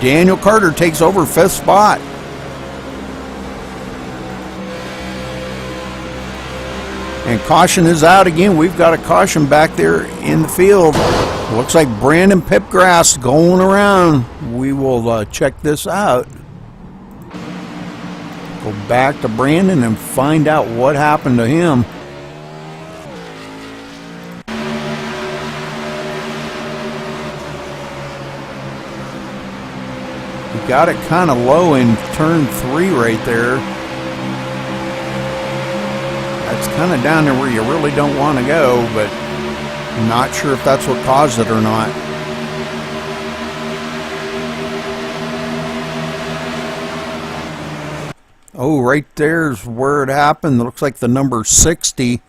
Daniel Carter takes over 5th spot. And caution is out again. We've got a caution back there in the field. Looks like Brandon Pipgrass going around. We will check this out. Go back to Brandon and find out what happened to him. He got it kind of low in turn 3 right there. That's kind of down there where you really don't want to go, but I'm not sure if that's what caused it or not. Oh, right there's where it happened. It looks like the number 60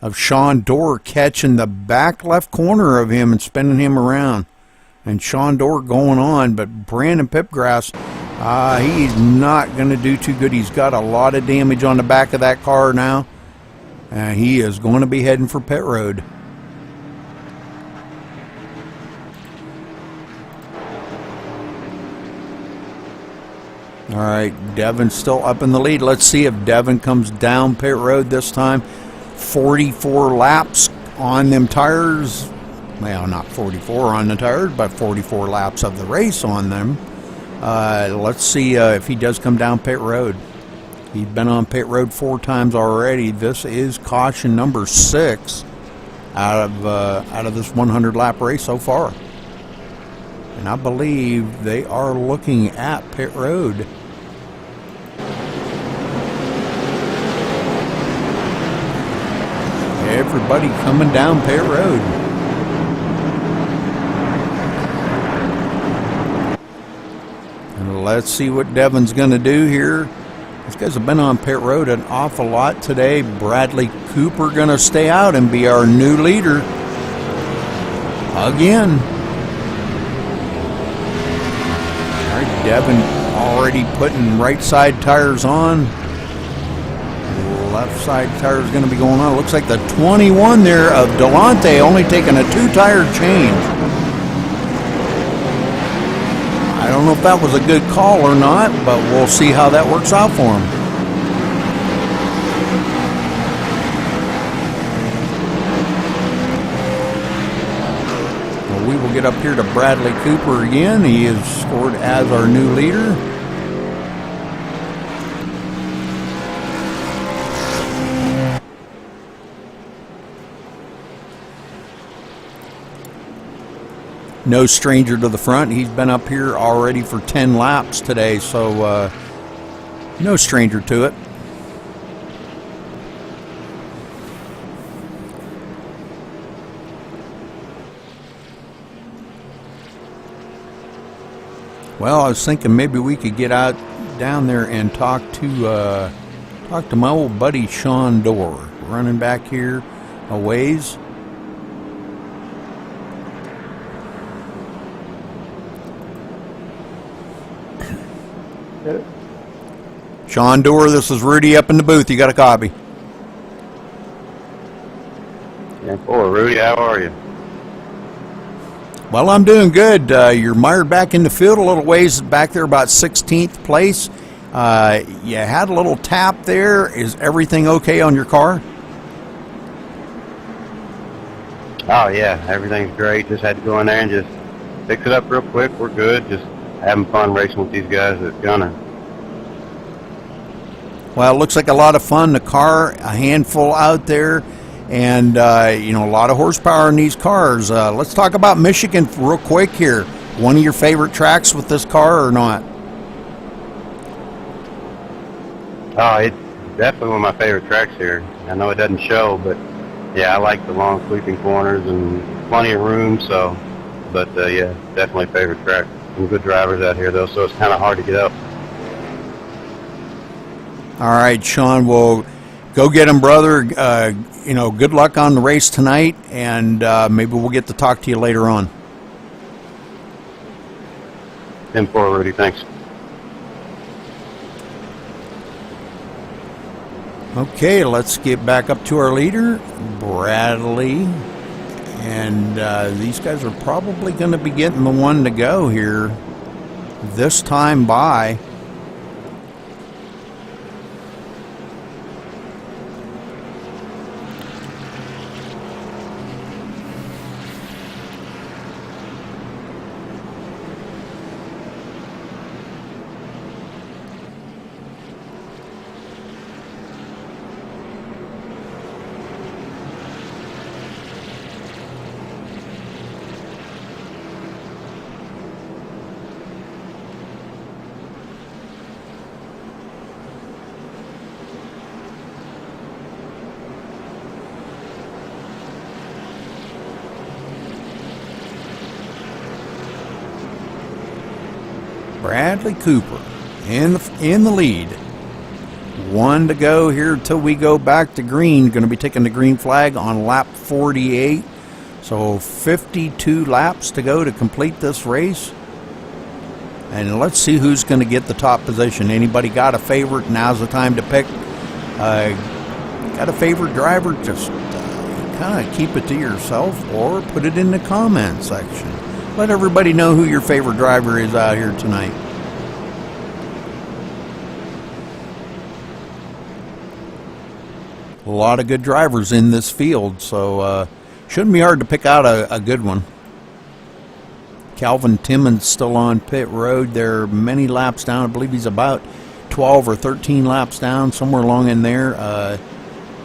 of Sean Dorr catching the back left corner of him and spinning him around. And Sean Dorr going on, but Brandon Pipgrass, he's not going to do too good. He's got a lot of damage on the back of that car now. He is going to be heading for pit road. All right, Devin's still up in the lead. Let's see if Devin comes down pit road this time. 44 laps on them tires. Well, not 44 on the tires, but 44 laps of the race on them. Let's see if he does come down pit road. He's been on pit road 4 times already. This is caution number 6 out of this 100 lap race so far. And I believe they are looking at pit road. Everybody coming down pit road. And let's see what Devin's going to do here. These guys have been on pit road an awful lot today. Bradley Cooper going to stay out and be our new leader again. All right, Devin already putting right side tires on. Left side tire is going to be going on. It looks like the 21 there of Delonte only taking a 2-tire change. I don't know if that was a good call or not, but we'll see how that works out for him. Well, we will get up here to Bradley Cooper again. He is scored as our new leader. No stranger to the front. He's been up here already for 10 laps today, so no stranger to it. Well, I was thinking maybe we could get out down there and talk to my old buddy Sean Dorr, running back here a ways. Sean Dorr, this is Rudy up in the booth. You got a copy? Yeah, boy, Rudy, how are you? Well, I'm doing good. You're mired back in the field a little ways back there, about 16th place. You had a little tap there. Is everything okay on your car? Oh, yeah, everything's great. Just had to go in there and just fix it up real quick. We're good. Just having fun racing with these guys at GUNR. Well, it looks like a lot of fun. The car, a handful out there, and a lot of horsepower in these cars. Let's talk about Michigan real quick here. One of your favorite tracks with this car or not? Oh, it's definitely one of my favorite tracks here. I know it doesn't show, but yeah, I like the long sweeping corners and plenty of room. So, but yeah, definitely favorite track. Some good drivers out here though, so it's kind of hard to get up. All right, Sean, well, go get him, brother. Good luck on the race tonight, and maybe we'll get to talk to you later on. 10-4, Rudy, thanks. Okay, let's get back up to our leader, Bradley. And these guys are probably going to be getting the one to go here this time by. Bradley Cooper in the lead. One to go here till we go back to green. Going to be taking the green flag on lap 48. So 52 laps to go to complete this race. And let's see who's going to get the top position. Anybody got a favorite? Now's the time to pick. Got a favorite driver? Just kind of keep it to yourself or put it in the comment section. Let everybody know who your favorite driver is out here tonight. A lot of good drivers in this field, so shouldn't be hard to pick out a good one. Calvin Timmons still on pit road. They're many laps down. I believe he's about 12 or 13 laps down, somewhere along in there.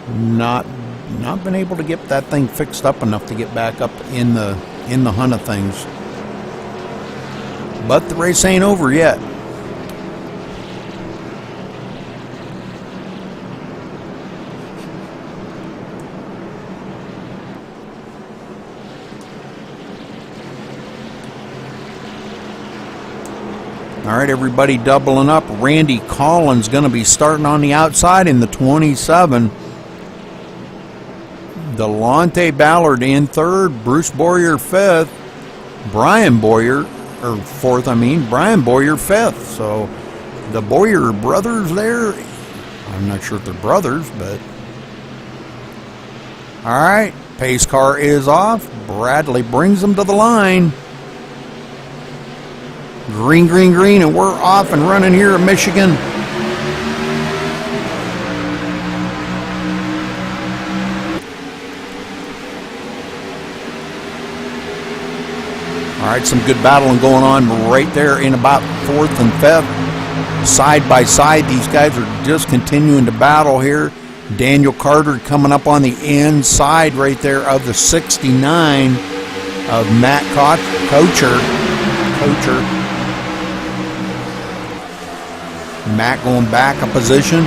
Not been able to get that thing fixed up enough to get back up in the hunt of things. But the race ain't over yet. All right, everybody doubling up. Randy Collins going to be starting on the outside in the 27. Delonte Ballard in third. Bruce Boyer fifth. Brian Boyer, or fourth, Brian Boyer fifth. So the Boyer brothers there, I'm not sure if they're brothers, but all right, pace car is off. Bradley brings them to the line. Green, green, green, and we're off and running here in Michigan. All right, some good battling going on right there in about fourth and fifth. Side by side, these guys are just continuing to battle here. Daniel Carter coming up on the inside right there of the 69 of Matt Kocher. Matt going back a position.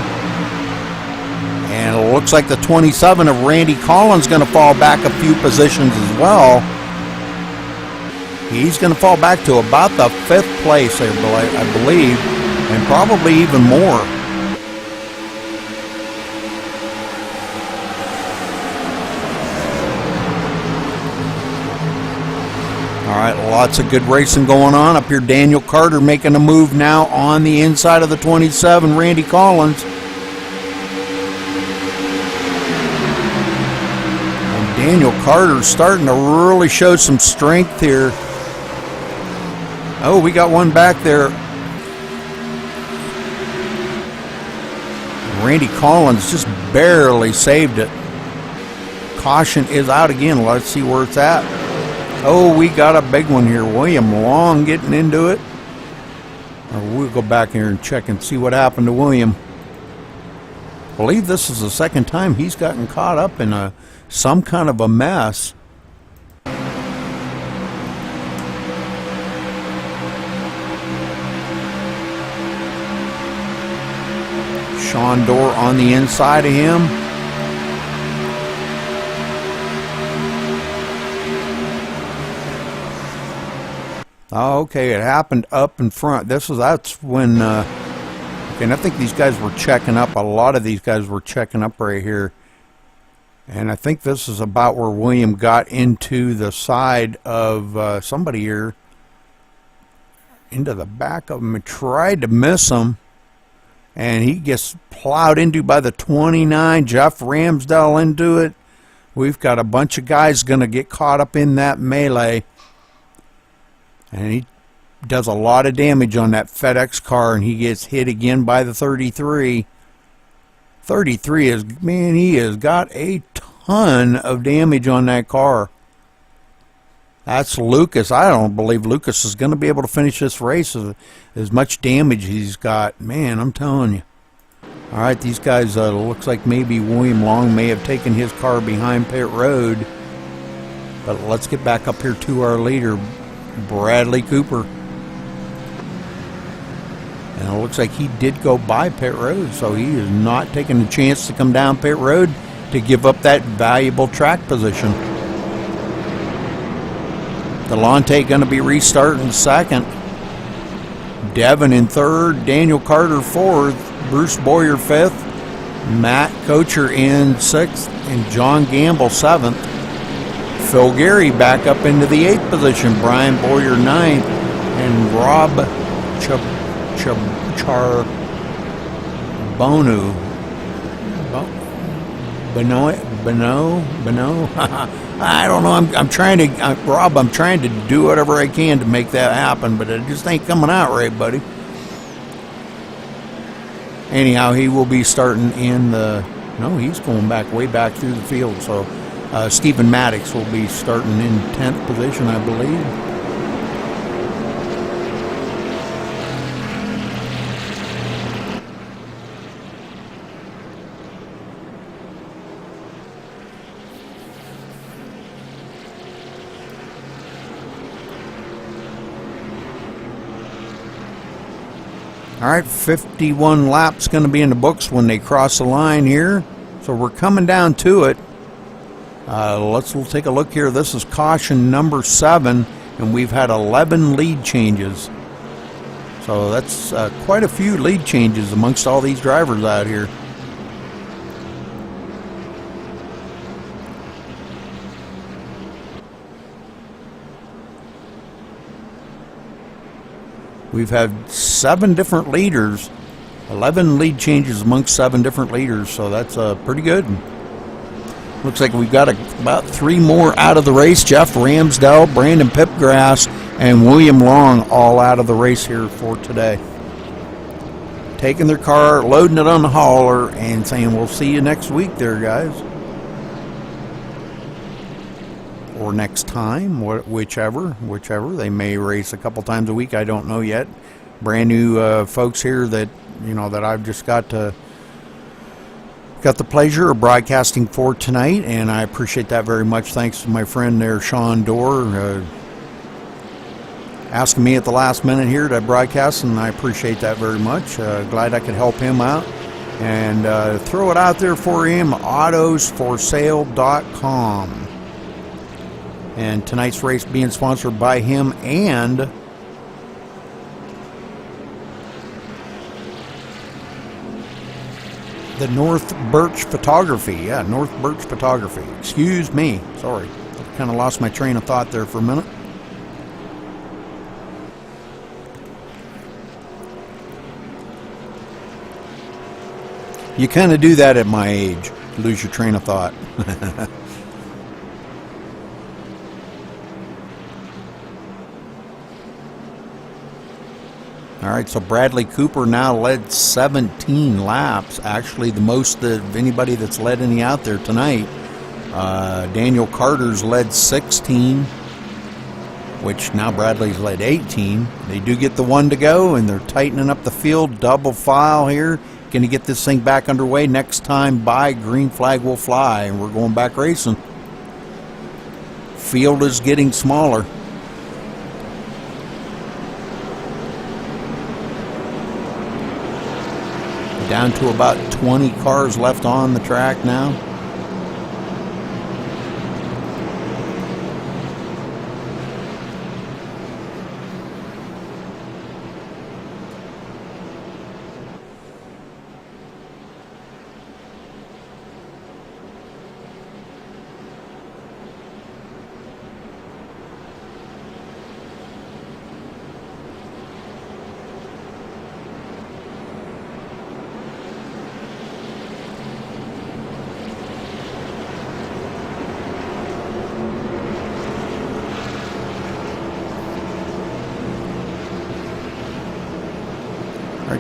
And it looks like the 27 of Randy Collins going to fall back a few positions as well. He's going to fall back to about the fifth place, I believe, and probably even more. All right, lots of good racing going on up here. Daniel Carter making a move now on the inside of the 27, Randy Collins. And Daniel Carter's starting to really show some strength here. Oh, we got one back there. Randy Collins just barely saved it. Caution is out again. Let's see where it's at. Oh, we got a big one here. William Long getting into it. We'll go back here and check and see what happened to William. I believe this is the second time he's gotten caught up in some kind of a mess. Sean Dorr on the inside of him. Oh, okay, it happened up in front. That's when, okay, and I think these guys were checking up. A lot of these guys were checking up right here. And I think this is about where William got into the side of somebody here. Into the back of him and tried to miss him. And he gets plowed into by the 29. Jeff Ramsdell into it. We've got a bunch of guys going to get caught up in that melee. And he does a lot of damage on that FedEx car, and he gets hit again by the 33. 33 is, man, he has got a ton of damage on that car. That's Lucas. I don't believe Lucas is going to be able to finish this race with as much damage he's got. Man, I'm telling you. All right, these guys, looks like maybe William Long may have taken his car behind pit road. But let's get back up here to our leader, Bradley Cooper. And it looks like he did go by pit road, so he is not taking the chance to come down pit road to give up that valuable track position. Delonte going to be restarting second. Devin in third. Daniel Carter fourth. Bruce Boyer fifth. Matt Kocher in sixth. And John Gamble seventh. Phil Gary back up into the eighth position. Brian Boyer ninth. And Rob Charbonu. Beno. I don't know. I'm trying to, Rob. I'm trying to do whatever I can to make that happen, but it just ain't coming out right, buddy. Anyhow, he will be starting in the. No, he's going back way back through the field. So Stephen Maddox will be starting in 10th position, I believe. All right, 51 laps going to be in the books when they cross the line here. So we're coming down to it. Let's take a look here. This is caution number 7, and we've had 11 lead changes. So that's quite a few lead changes amongst all these drivers out here. We've had 7 different leaders, 11 lead changes amongst 7 different leaders, so that's pretty good. Looks like we've got about 3 more out of the race. Jeff Ramsdell, Brandon Pipgrass, and William Long all out of the race here for today. Taking their car, loading it on the hauler, and saying, we'll see you next week there, guys. Or next time, whichever. They may race a couple times a week. I don't know yet. Brand new folks here that that I've just got the pleasure of broadcasting for tonight, and I appreciate that very much. Thanks to my friend there, Sean Dorr, asking me at the last minute here to broadcast, and I appreciate that very much. Glad I could help him out and throw it out there for him. Autosforsale.com. And tonight's race being sponsored by him and the North Birch Photography. Yeah, North Birch Photography. Excuse me. Sorry. I kind of lost my train of thought there for a minute. You kind of do that at my age. Lose your train of thought. All right, so Bradley Cooper now led 17 laps, actually the most of anybody that's led any out there tonight. Daniel Carter's led 16, which now Bradley's led 18. They do get the 1 to go, and they're tightening up the field, double file here. Going to get this thing back underway. Next time by, green flag will fly, and we're going back racing. Field is getting smaller. Down to about 20 cars left on the track now.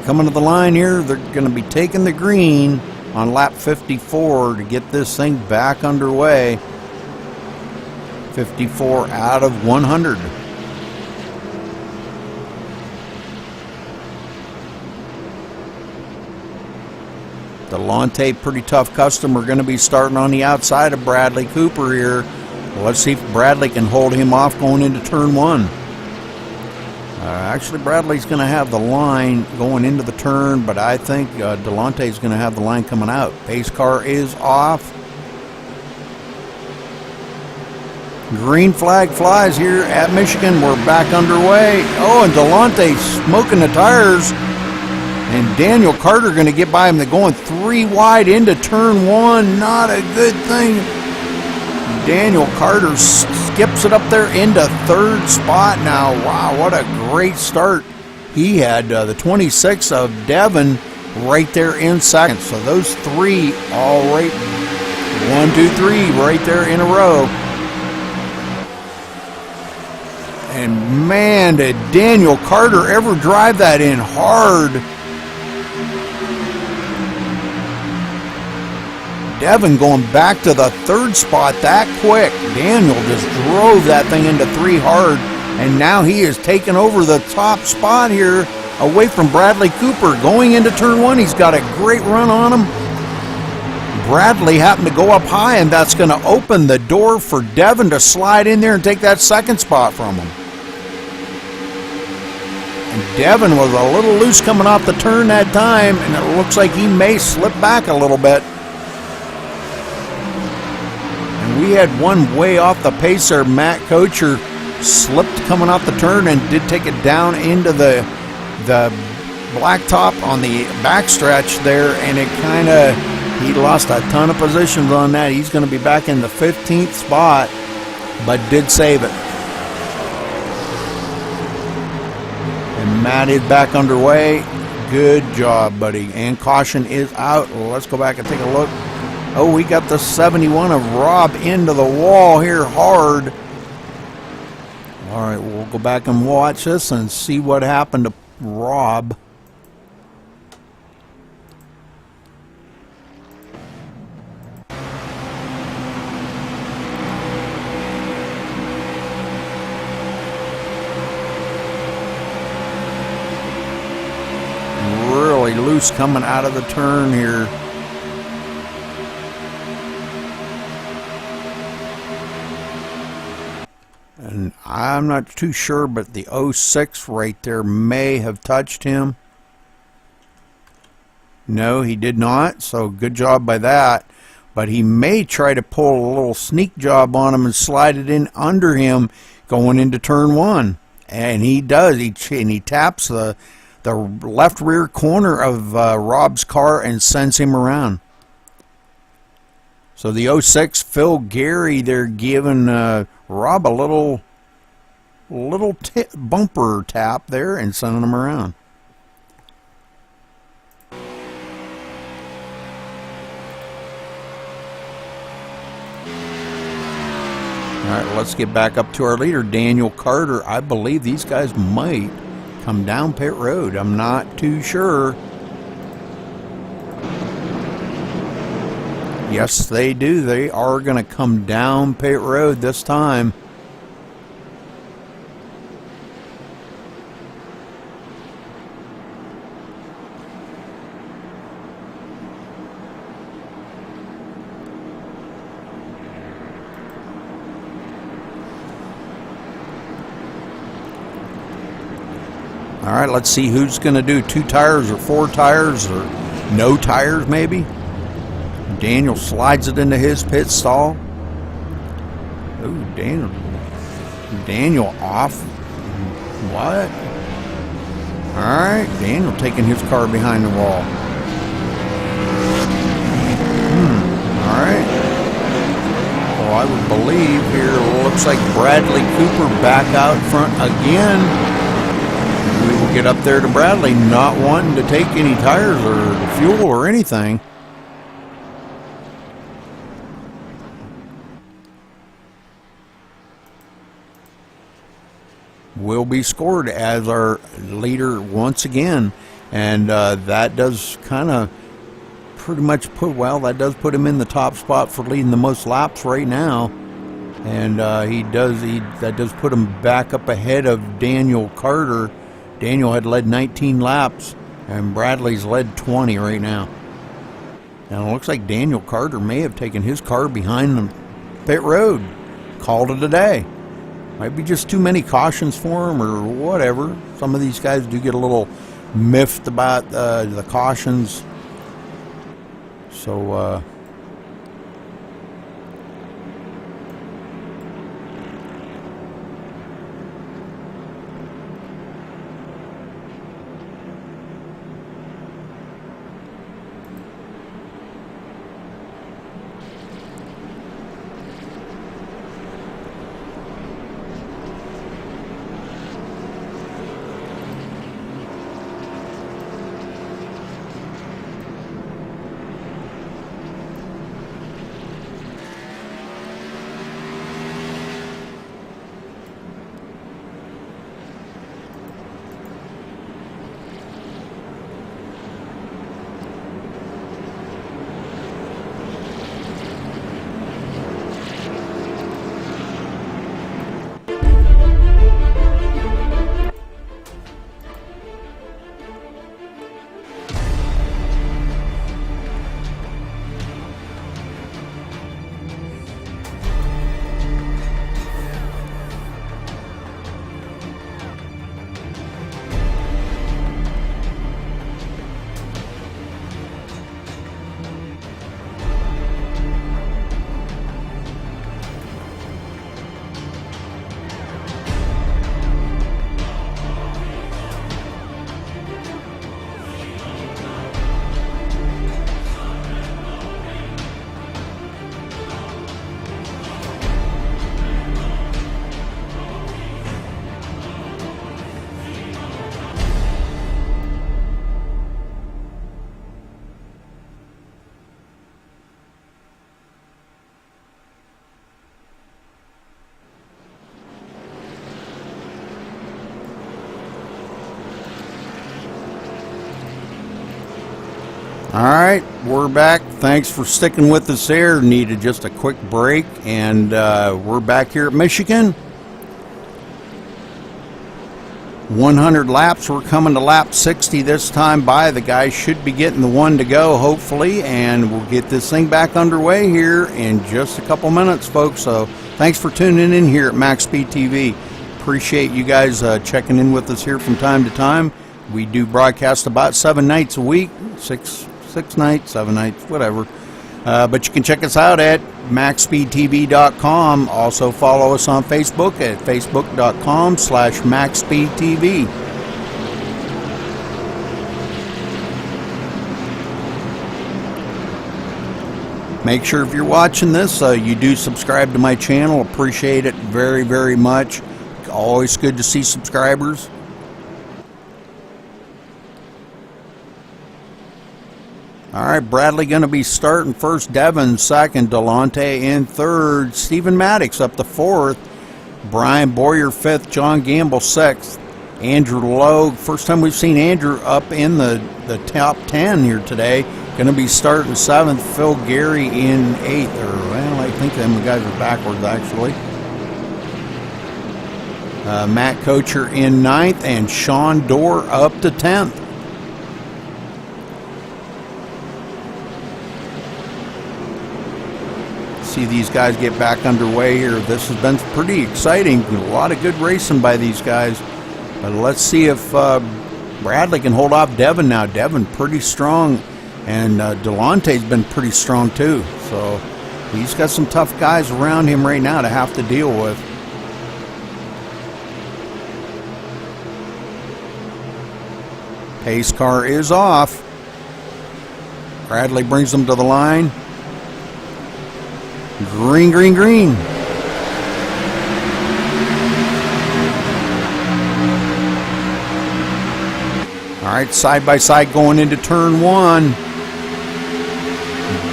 coming to the line here. They're going to be taking the green on lap 54 to get this thing back underway. 54 out of 100. Delonte, pretty tough customer, going to be starting on the outside of Bradley Cooper here. Well, let's see if Bradley can hold him off going into turn one. Actually, Bradley's going to have the line going into the turn, but I think Delonte's going to have the line coming out. Pace car is off. Green flag flies here at Michigan. We're back underway. Oh, and Delonte smoking the tires. And Daniel Carter going to get by him. They're going 3 wide into turn one. Not a good thing. Daniel Carter skips it up there into 3rd spot now. Wow, what a great start. He had the 26 of Devin right there in 2nd. So those 3 all right. 1, 2, 3 right there in a row. And man, did Daniel Carter ever drive that in hard. Devin going back to the 3rd spot that quick. Daniel just drove that thing into 3 hard, and now he is taking over the top spot here away from Bradley Cooper. Going into turn 1, he's got a great run on him. Bradley happened to go up high, and that's going to open the door for Devin to slide in there and take that 2nd spot from him. And Devin was a little loose coming off the turn that time, and it looks like he may slip back a little bit. We had one way off the pace there. Matt Kocher slipped coming off the turn and did take it down into the blacktop on the backstretch there, and it kind of, he lost a ton of positions on that. He's going to be back in the 15th spot, but did save it. And Matt is back underway. Good job, buddy. And caution is out. Let's go back and take a look. Oh, we got the 71 of Rob into the wall here hard. All right, we'll go back and watch this and see what happened to Rob. Really loose coming out of the turn here. And I'm not too sure, but the 06 right there may have touched him. No, he did not, so good job by that. But he may try to pull a little sneak job on him and slide it in under him going into turn 1. And he does. He taps the left rear corner of Rob's car and sends him around. So the 06 Phil Gary, they're giving Rob a little bumper tap there and sending him around. All right, let's get back up to our leader, Daniel Carter. I believe these guys might come down pit road. I'm not too sure. Yes, they do. They are going to come down pit road this time. All right, let's see who's going to do 2 tires or 4 tires or no tires maybe. Daniel slides it into his pit stall. Ooh, Daniel off. What? All right, Daniel taking his car behind the wall. All right. Well, I would believe here, looks like Bradley Cooper back out front again. We will get up there to Bradley, not wanting to take any tires or fuel or anything. Will be scored as our leader once again And that does kind of pretty much that does put him in the top spot for leading the most laps right now. And that does put him back up ahead of Daniel Carter. Daniel had led 19 laps, and Bradley's led 20 right now. And it looks like Daniel Carter may have taken his car behind the pit road. Called it a day. Might be just too many cautions for him or whatever. Some of these guys do get a little miffed about the cautions. So, all right, we're back. Thanks for sticking with us there. Needed just a quick break, and we're back here at Michigan. 100 laps. We're coming to lap 60 this time by. The guys should be getting the one to go, hopefully, and we'll get this thing back underway here in just a couple minutes, folks. So thanks for tuning in here at MaxSpeedTV. Appreciate you guys checking in with us here from time to time. We do broadcast about 7 nights a week, six nights, 7 nights, whatever. But you can check us out at MaxSpeedTV.com. Also follow us on Facebook at Facebook.com/MaxSpeedTV. Make sure if you're watching this, you do subscribe to my channel. Appreciate it very, very much. Always good to see subscribers. All right, Bradley going to be starting first, Devin second, Delonte in third, Stephen Maddox up to fourth, Brian Boyer fifth, John Gamble sixth, Andrew Lowe. First time we've seen Andrew up in the top 10 here today. Going to be starting seventh, Phil Gary in eighth. Or, well, I think them guys are backwards actually. Matt Kocher in ninth, and Sean Dorr up to 10th. See these guys get back underway here. This has been pretty exciting. A lot of good racing by these guys. But let's see if Bradley can hold off Devin now. Devin pretty strong, and Delonte's been pretty strong too. So he's got some tough guys around him right now to have to deal with. Pace car is off. Bradley brings them to the line. Green, green, green. All right, side by side going into turn one.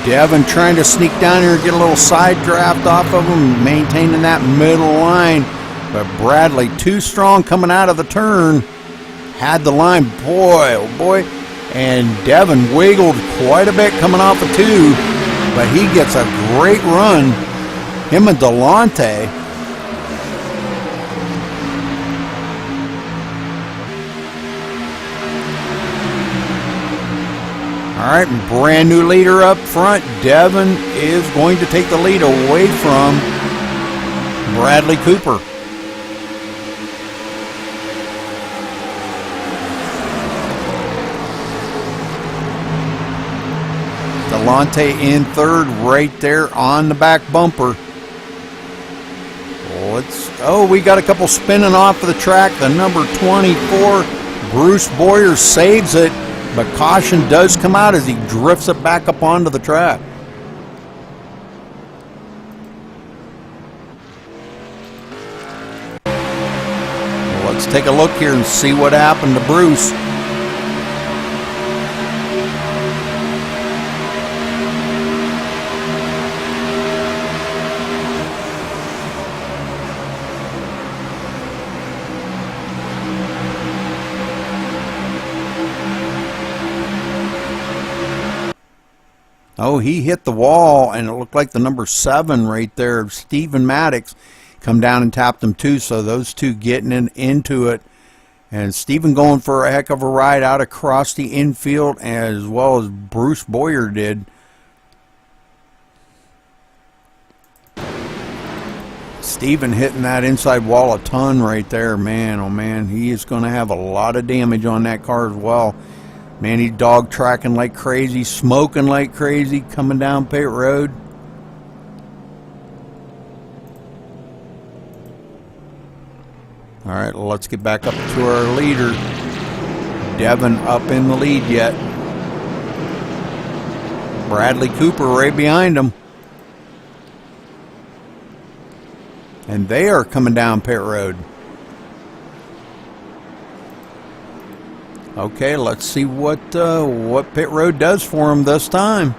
Devin trying to sneak down here and get a little side draft off of him, maintaining that middle line. But Bradley too strong coming out of the turn. had the line. Boy, oh boy. And Devin wiggled quite a bit coming off of 2, but he gets a great run. Him and Delonte. All right, brand new leader up front. Devin is going to take the lead away from Bradley Cooper. Delonte in third, right there on the back bumper. We got a couple spinning off of the track. The number 24, Bruce Boyer, saves it, but caution does come out as he drifts it back up onto the track. Well, let's take a look here and see what happened to Bruce. Oh, he hit the wall, and it looked like the number 7 right there, Stephen Maddox, come down and tapped him too. So those two getting into it. And Stephen going for a heck of a ride out across the infield, as well as Bruce Boyer did. Stephen hitting that inside wall a ton right there. Man, oh man, he is going to have a lot of damage on that car as well. Man, he's dog tracking like crazy, smoking like crazy, coming down pit road. All right, well, let's get back up to our leader. Devin up in the lead yet. Bradley Cooper right behind him. And they are coming down pit road. Okay, let's see what pit road does for him this time.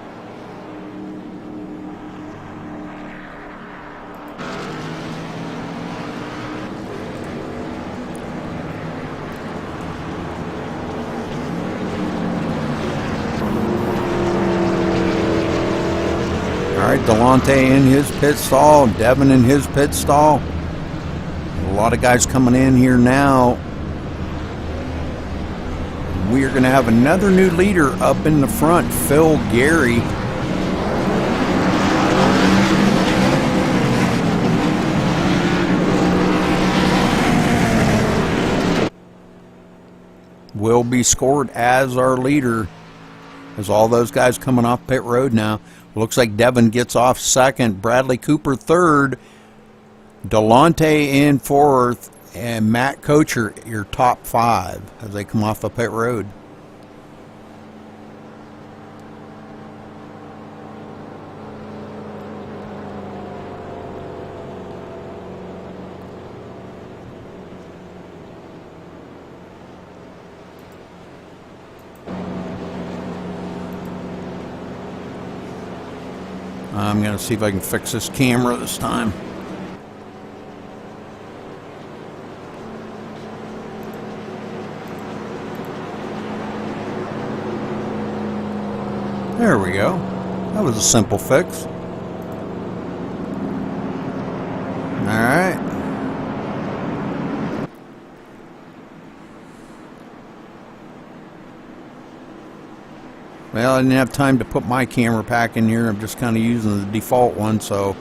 All right, Delonte in his pit stall, Devin in his pit stall. A lot of guys coming in here now. We are going to have another new leader up in the front, Phil Gary. Will be scored as our leader, as all those guys coming off pit road now. Looks like Devin gets off second, Bradley Cooper third, Delonte in fourth, and Matt Kocher, your top 5 as they come off of pit road. I'm going to see if I can fix this camera this time. There we go. That was a simple fix. Alright. Well, I didn't have time to put my camera pack in here. I'm just kind of using the default one, so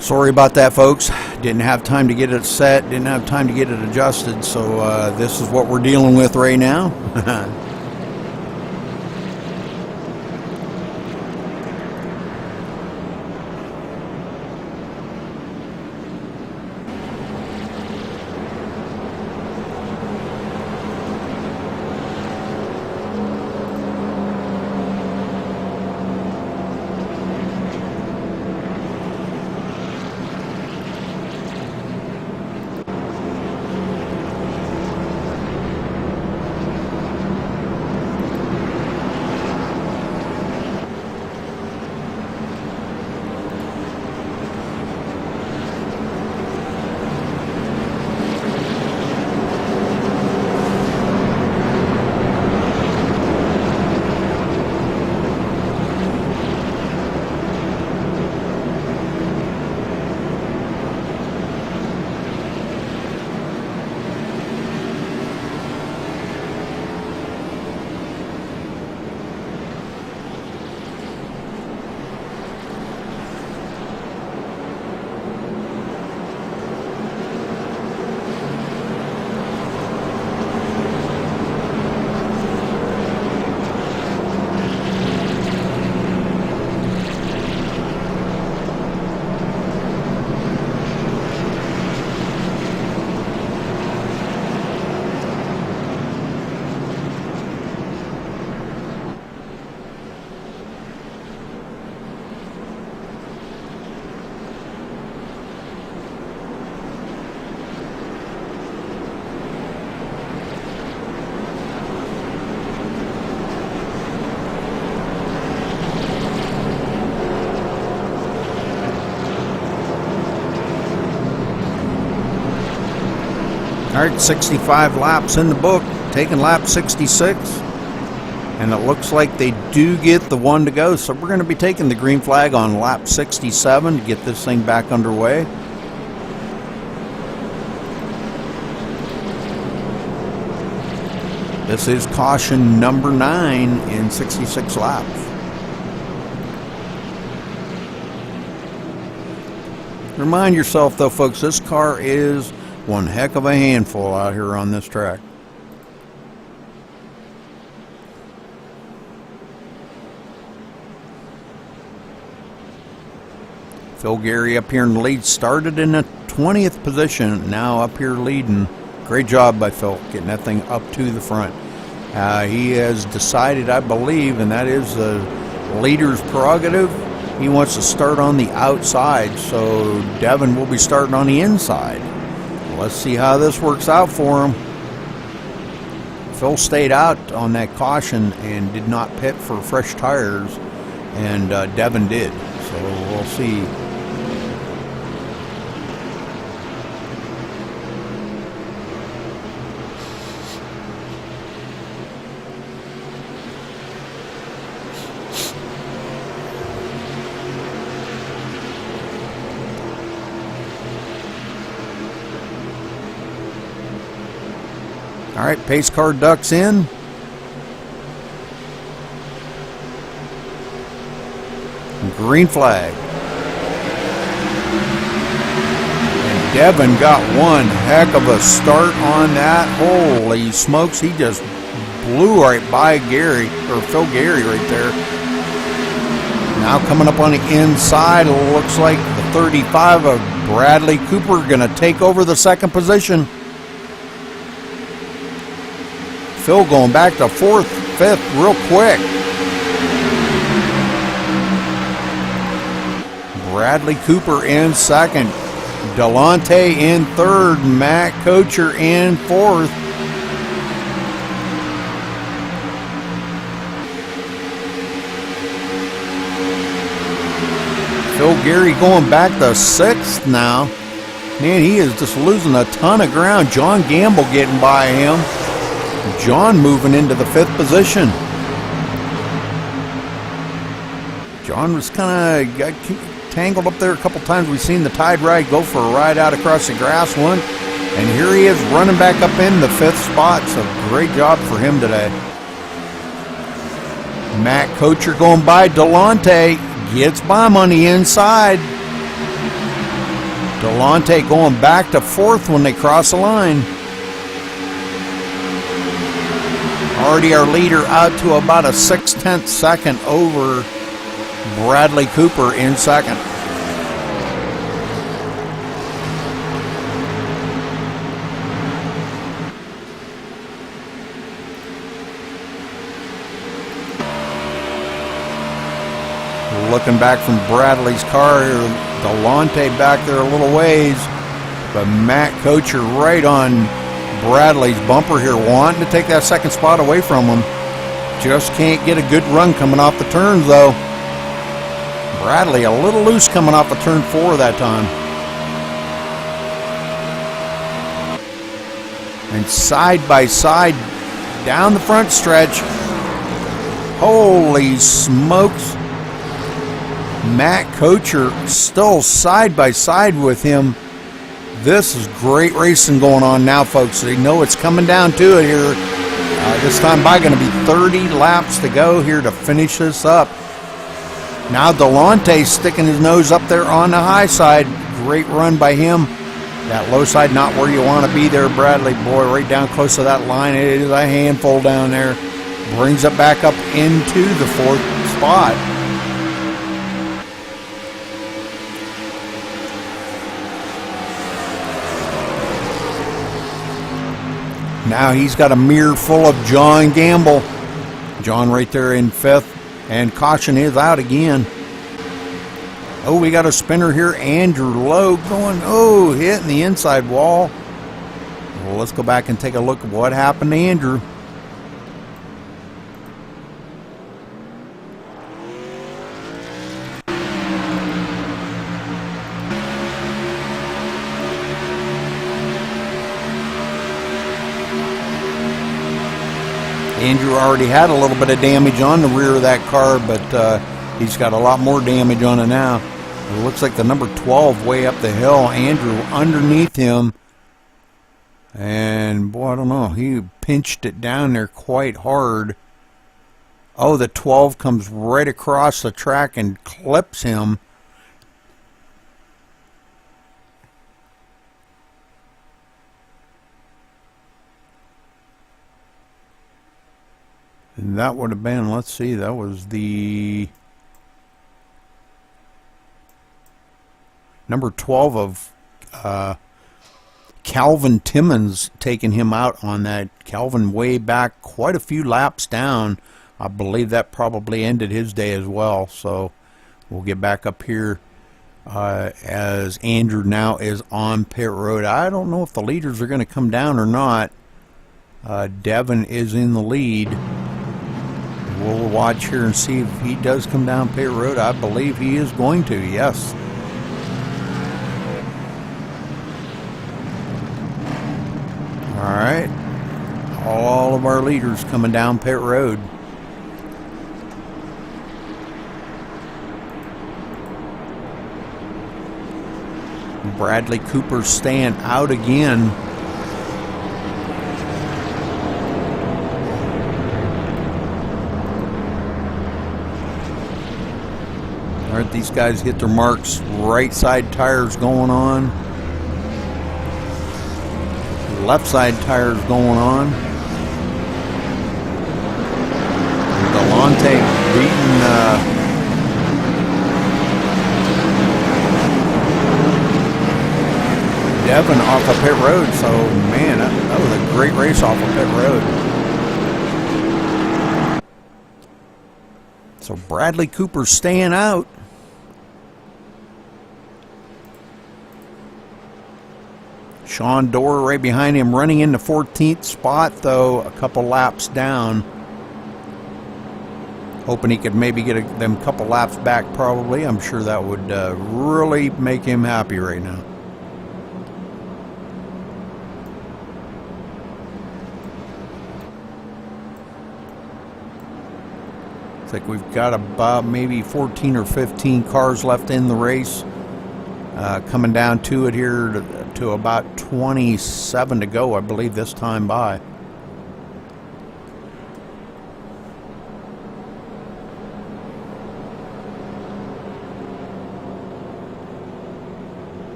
sorry about that, folks. Didn't have time to get it set, didn't have time to get it adjusted, so this is what we're dealing with right now. All right, 65 laps in the book, taking lap 66. And it looks like they do get the one to go. So we're going to be taking the green flag on lap 67 to get this thing back underway. This is caution number 9 in 66 laps. Remind yourself, though, folks, this car is one heck of a handful out here on this track. Phil Gary up here in the lead, started in the 20th position, now up here leading. Great job by Phil, getting that thing up to the front. He has decided, I believe, and that is the leader's prerogative, he wants to start on the outside, so Devin will be starting on the inside. Let's see how this works out for him. Phil stayed out on that caution and did not pit for fresh tires, and Devin did, so we'll see. All right, pace car ducks in. Green flag. And Devin got one heck of a start on that. Holy smokes, he just blew right by Gary, or Phil Gary right there. Now coming up on the inside, it looks like the 35 of Bradley Cooper going to take over the second position. Phil going back to 4th, 5th real quick. Bradley Cooper in 2nd. Delonte in 3rd. Matt Kocher in 4th. Phil Gary going back to 6th now. Man, he is just losing a ton of ground. John Gamble getting by him. John moving into the 5th position. John was kind of got tangled up there a couple times. We've seen the Tide Ride go for a ride out across the grass one. And here he is running back up in the 5th spot. So great job for him today. Matt Kocher going by. Delonte gets by him on the inside. Delonte going back to 4th when they cross the line. Already our leader out to about a 6/10 second over Bradley Cooper in 2nd. Looking back from Bradley's car here, Delonte back there a little ways, but Matt Kocher right on Bradley's bumper here, wanting to take that 2nd spot away from him. Just can't get a good run coming off the turns, though. Bradley a little loose coming off of turn 4 that time. And side by side down the front stretch. Holy smokes. Matt Kocher still side by side with him. This is great racing going on now, folks. They know it's coming down to it here. This time by going to be 30 laps to go here to finish this up. Now Delonte sticking his nose up there on the high side. Great run by him. That low side not where you want to be there, Bradley. Boy, right down close to that line. It is a handful down there. Brings it back up into the 4th spot. Now he's got a mirror full of John Gamble. John right there in 5th. And caution is out again. Oh, we got a spinner here. Andrew Lowe going, hitting the inside wall. Well, let's go back and take a look at what happened to Andrew. Andrew already had a little bit of damage on the rear of that car, but he's got a lot more damage on it now. It looks like the number 12 way up the hill. Andrew underneath him. And, boy, I don't know. He pinched it down there quite hard. Oh, the 12 comes right across the track and clips him. And that would have been, let's see, that was the number 12 of Calvin Timmons taking him out on that. Calvin way back, quite a few laps down. I believe that probably ended his day as well. So we'll get back up here as Andrew now is on pit road. I don't know if the leaders are going to come down or not. Devin is in the lead. We'll watch here and see if he does come down pit road. I believe he is going to, yes. All right. All of our leaders coming down pit road. Bradley Cooper staying out again. All right, these guys hit their marks. Right side tires going on. Left side tires going on. Delonte beating Devin off of pit road. So, man, that was a great race off of pit road. So Bradley Cooper staying out. Sean Dorr right behind him, running in the 14th spot, though, a couple laps down. Hoping he could maybe get them couple laps back, probably. I'm sure that would really make him happy right now. Looks like we've got about maybe 14 or 15 cars left in the race. Coming down to it here to about 27 to go, I believe, this time by.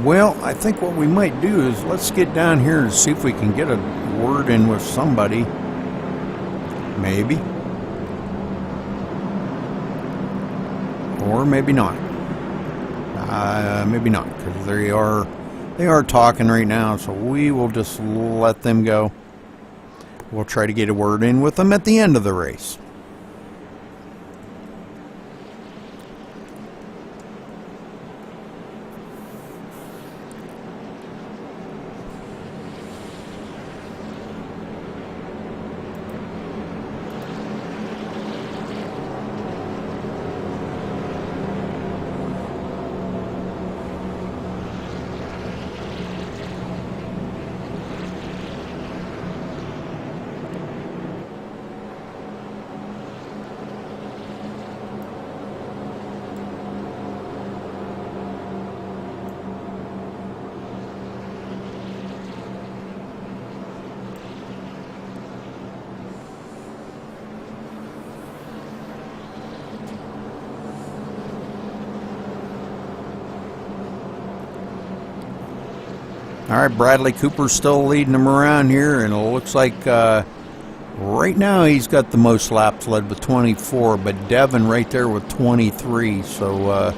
Well, I think what we might do is let's get down here and see if we can get a word in with somebody. Maybe. Or maybe not. Maybe not, because they are talking right now, so we will just let them go. We'll try to get a word in with them at the end of the race. All right, Bradley Cooper's still leading them around here, and it looks like right now he's got the most laps led with 24, but Devin right there with 23. So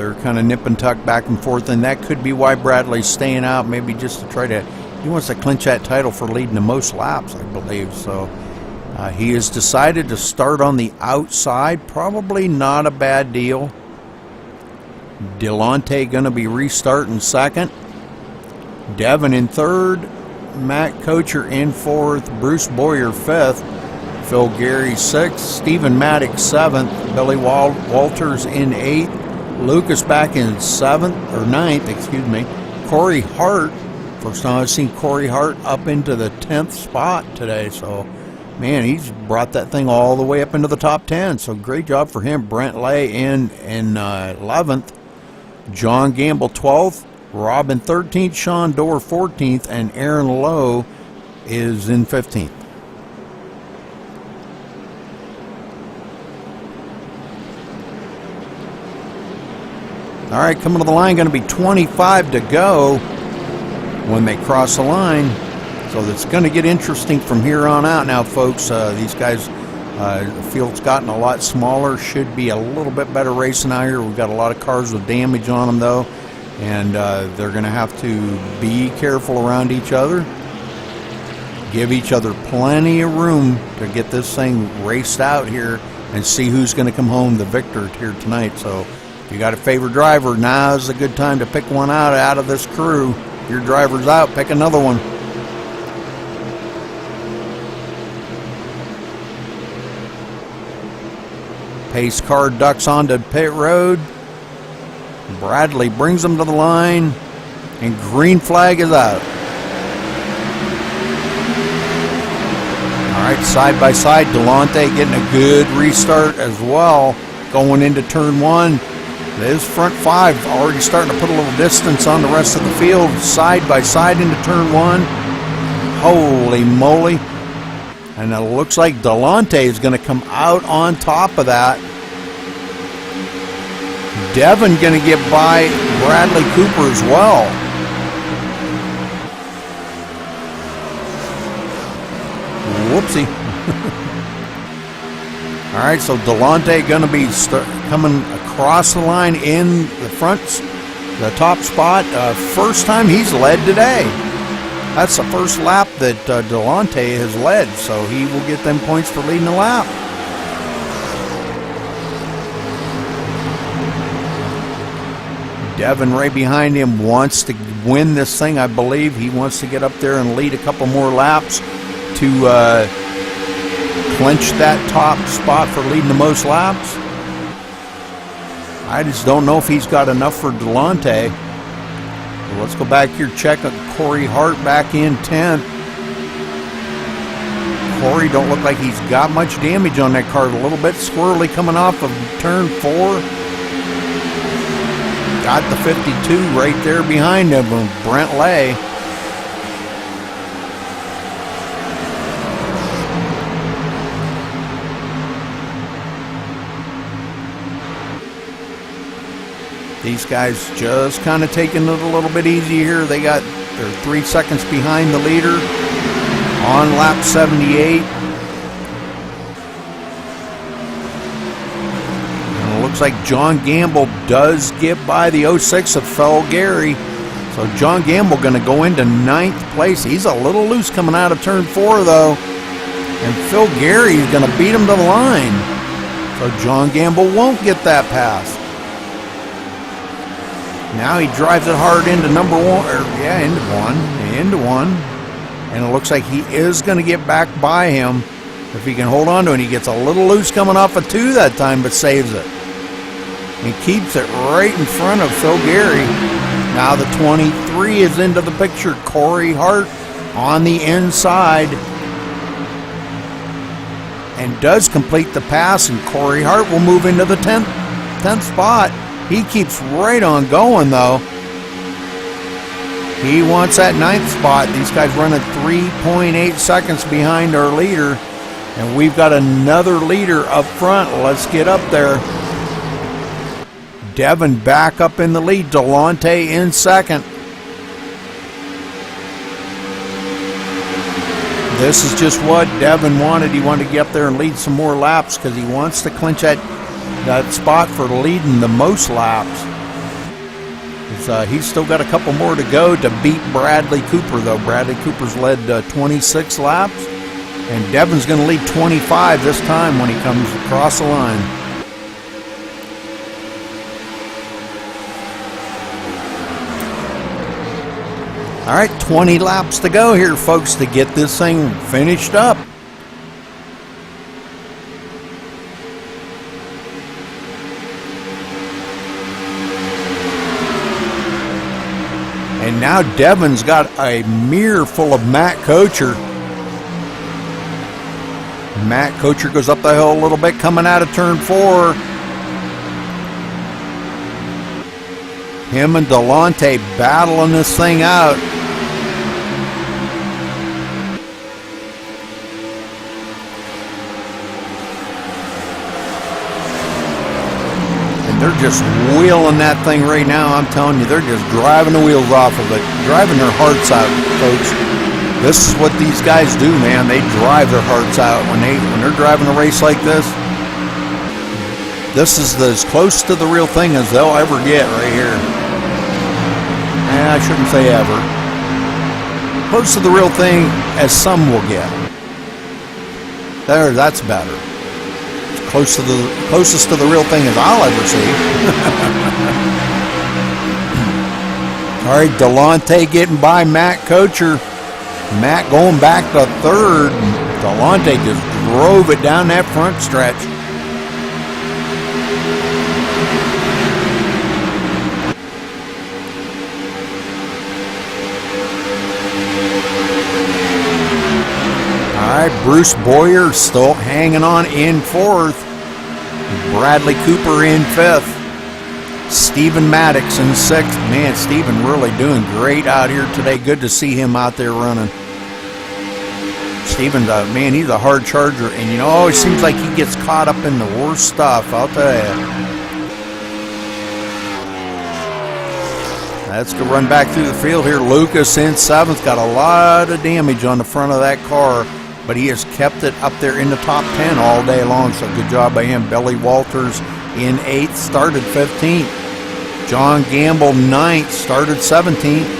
they're kind of nip and tuck back and forth, and that could be why Bradley's staying out, maybe just to try to, he wants to clinch that title for leading the most laps, I believe. So he has decided to start on the outside, probably not a bad deal. Delonte going to be restarting second. Devin in third. Matt Kocher in fourth. Bruce Boyer fifth. Phil Gary sixth. Stephen Maddox seventh. Billy Walters in eighth. Lucas back in ninth, excuse me. Corey Hart. First time I've seen Corey Hart up into the 10th spot today. So, man, he's brought that thing all the way up into the top 10. So, great job for him. Brent Lay in 11th. John Gamble 12th, Robin 13th, Sean Dorr 14th, and Aaron Lowe is in 15th. All right, coming to the line, going to be 25 to go when they cross the line. So it's going to get interesting from here on out now, folks. These guys, the field's gotten a lot smaller. Should be a little bit better racing out here. We've got a lot of cars with damage on them, though. And they're going to have to be careful around each other. Give each other plenty of room to get this thing raced out here and see who's going to come home the victor here tonight. So if you got a favorite driver, now's a good time to pick one out of this crew. If your driver's out, pick another one. Pace car ducks onto pit road. Bradley brings them to the line, and green flag is out. All right, side by side, Delonte getting a good restart as well, going into turn one. His front five already starting to put a little distance on the rest of the field, side by side into turn one. Holy moly. And it looks like Delonte is going to come out on top of that. Devin going to get by Bradley Cooper as well. Whoopsie. All right, so Delonte going to be coming across the line in the front, the top spot. First time he's led today. That's the first lap that Delonte has led, so he will get them points for leading the lap. Devin right behind him wants to win this thing, I believe. He wants to get up there and lead a couple more laps to clinch that top spot for leading the most laps. I just don't know if he's got enough for Delonte. Well, let's go back here, check Corey Hart back in 10th. Corey don't look like he's got much damage on that car. A little bit squirrely coming off of turn 4. Got the 52 right there behind him, Brent Lay. These guys just kind of taking it a little bit easy here. They're 3 seconds behind the leader on lap 78. And it looks like John Gamble does get by the 06 of Phil Gary. So John Gamble going to go into 9th place. He's a little loose coming out of turn 4, though. And Phil Gary is going to beat him to the line. So John Gamble won't get that pass. Now he drives it hard into number 1, into one. And it looks like he is going to get back by him. If he can hold on to it, he gets a little loose coming off a 2 that time, but saves it. He keeps it right in front of Phil Gary. Now the 23 is into the picture. Corey Hart on the inside. And does complete the pass, and Corey Hart will move into the 10th spot. He keeps right on going, though. He wants that 9th spot. These guys running 3.8 seconds behind our leader. And we've got another leader up front. Let's get up there. Devin back up in the lead. Delonte in second. This is just what Devin wanted. He wanted to get up there and lead some more laps because he wants to clinch that spot for leading the most laps. He's still got a couple more to go to beat Bradley Cooper, though. Bradley Cooper's led 26 laps, and Devin's going to lead 25 this time when he comes across the line. All right, 20 laps to go here, folks, to get this thing finished up. And now Devin's got a mirror full of Matt Kocher. Matt Kocher goes up the hill a little bit, coming out of turn 4. Him and Delonte battling this thing out. They're just wheeling that thing right now. I'm telling you, they're just driving the wheels off of it, driving their hearts out, folks. This is what these guys do, man. They drive their hearts out when they're driving a race like this. This is as close to the real thing as they'll ever get right here. I shouldn't say ever. Close to the real thing as some will get. There, that's better. Closest to the real thing as I'll ever see. All right, Delonte getting by Matt Kocher. Matt going back to third. Delonte just drove it down that front stretch. All right, Bruce Boyer still hanging on in fourth. Bradley Cooper in fifth. Stephen Maddox in sixth. Man, Stephen really doing great out here today. Good to see him out there running. Stephen's man, he's a hard charger, and you know, always seems like he gets caught up in the worst stuff, I'll tell you. Let's go run back through the field here. Lucas in seventh, got a lot of damage on the front of that car, but he has kept it up there in the top 10 all day long, so good job by him. Billy Walters in 8th, started 15th. John Gamble 9th, started 17th.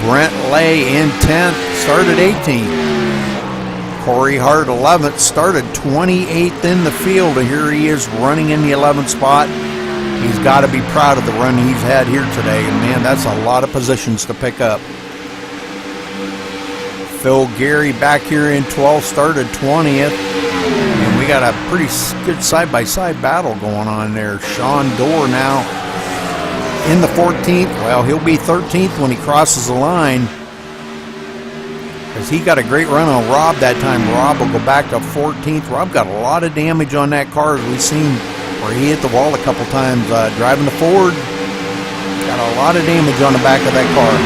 Brent Lay in 10th, started 18th. Corey Hart 11th, started 28th in the field, and here he is running in the 11th spot. He's got to be proud of the run he's had here today, and man, that's a lot of positions to pick up. Phil Gary back here in 12th, started 20th. And we got a pretty good side-by-side battle going on there. Sean Dorr now in the 14th. Well, he'll be 13th when he crosses the line, because he got a great run on Rob that time. Rob will go back to 14th. Rob got a lot of damage on that car, as we've seen, where he hit the wall a couple times driving the Ford. Got a lot of damage on the back of that car.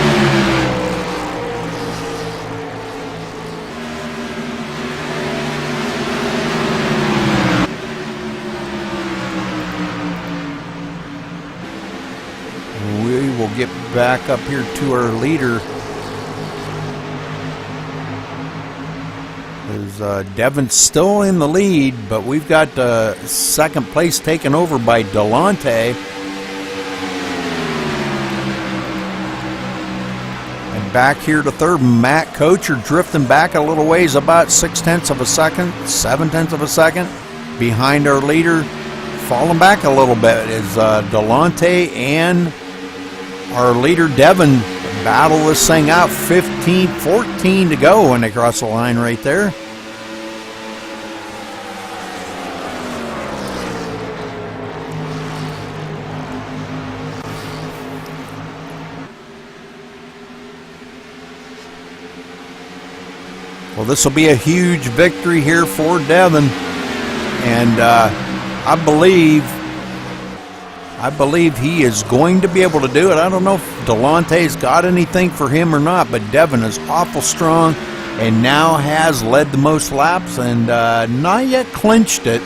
We will get back up here to our leader. Devin's still in the lead, but we've got second place taken over by Delonte. And back here to third, Matt Kocher drifting back a little ways, about 0.6 of a second, 0.7 of a second behind our leader. Falling back a little bit is Delonte and our leader Devin battle this thing out. 14 to go when they cross the line right there. Well, this will be a huge victory here for Devin, and I believe he is going to be able to do it. I don't know if Delonte's got anything for him or not, but Devin is awful strong and now has led the most laps and not yet clinched it.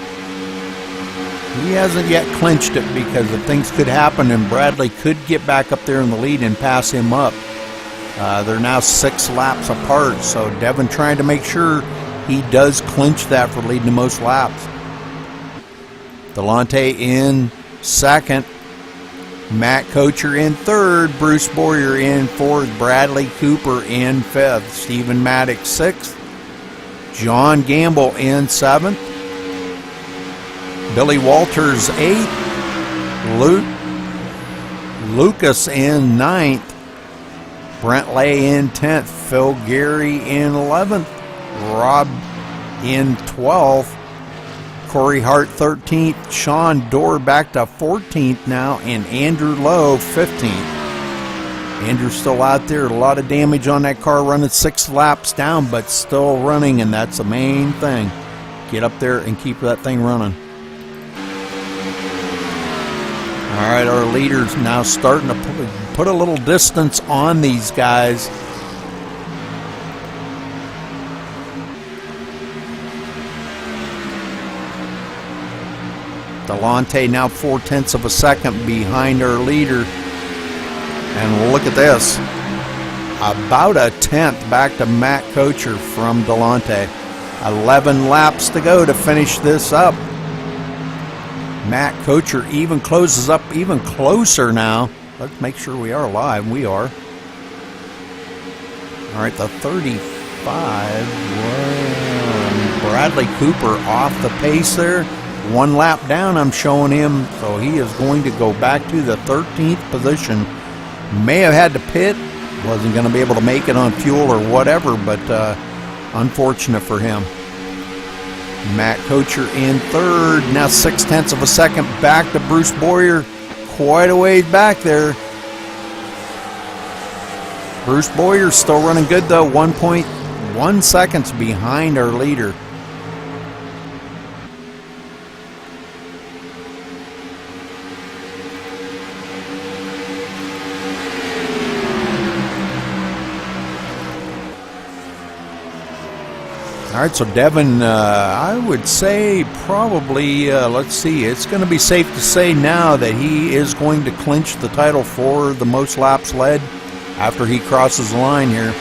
He hasn't yet clinched it, because things could happen and Bradley could get back up there in the lead and pass him up. They're now 6 laps apart, so Devin trying to make sure he does clinch that for leading the most laps. Delonte in second. Matt Kocher in third, Bruce Boyer in fourth, Bradley Cooper in fifth, Stephen Maddox sixth, John Gamble in seventh, Billy Walters eighth, Lucas in ninth, Brent Lay in 10th, Phil Gary in 11th, Rob in 12th, Corey Hart 13th, Sean Dorr back to 14th now, and Andrew Lowe 15th. Andrew's still out there, a lot of damage on that car, running 6 laps down, but still running, and that's the main thing. Get up there and keep that thing running. All right, our leaders now starting to put a little distance on these guys. Delonte now 4/10 of a second behind our leader. And look at this. About a 10th back to Matt Kocher from Delonte. 11 laps to go to finish this up. Matt Kocher even closes up even closer now. Let's make sure we are live. We are. All right, the 35. Bradley Cooper off the pace there. 1 lap down, I'm showing him. So he is going to go back to the 13th position. May have had to pit. Wasn't going to be able to make it on fuel or whatever, but unfortunate for him. Matt Kocher in third, now 6/10 of a second back to Bruce Boyer. Quite a ways back there. Bruce Boyer still running good though, 1.1 seconds behind our leader. All right, so Devin, I would say probably, let's see, it's going to be safe to say now that he is going to clinch the title for the most laps led after he crosses the line here.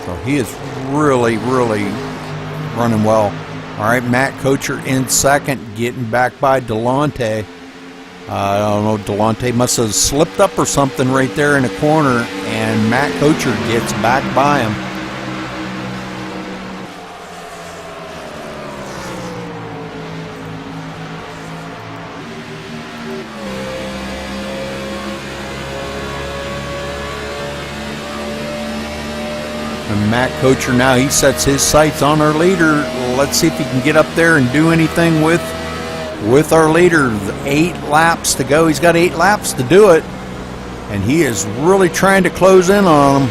So he is really, really running well. All right, Matt Kocher in second, getting back by Delonte. I don't know, Delonte must have slipped up or something right there in the corner, and Matt Kocher gets back by him. And Matt Kocher now, he sets his sights on our leader. Let's see if he can get up there and do anything with our leader. 8 laps to go. He's got 8 laps to do it, and he is really trying to close in on him.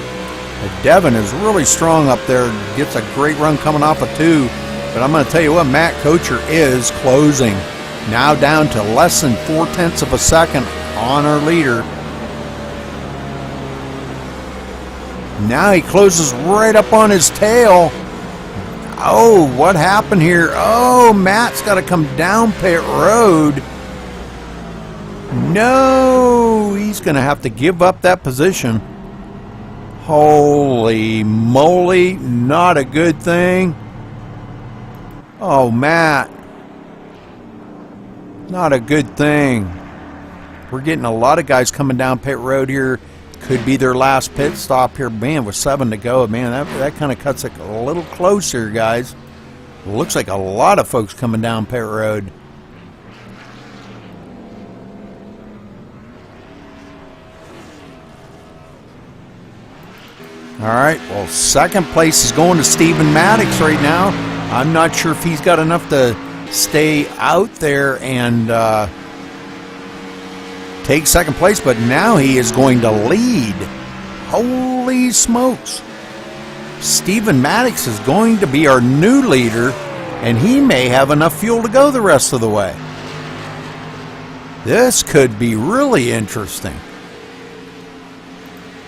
But Devin is really strong up there, gets a great run coming off of 2, but I'm going to tell you what, Matt Kocher is closing. Now down to less than 4/10 of a second on our leader. Now he closes right up on his tail. Oh, what happened here? Oh, Matt's got to come down pit road. No, he's going to have to give up that position. Holy moly, not a good thing. Oh, Matt. Not a good thing. We're getting a lot of guys coming down pit road here. Could be their last pit stop here. Man, with 7 to go, man, that kind of cuts it a little closer, guys. Looks like a lot of folks coming down pit road. All right, well, second place is going to Stephen Maddox right now. I'm not sure if he's got enough to stay out there and take second place, but now he is going to lead. Holy smokes. Stephen Maddox is going to be our new leader, and he may have enough fuel to go the rest of the way. This could be really interesting.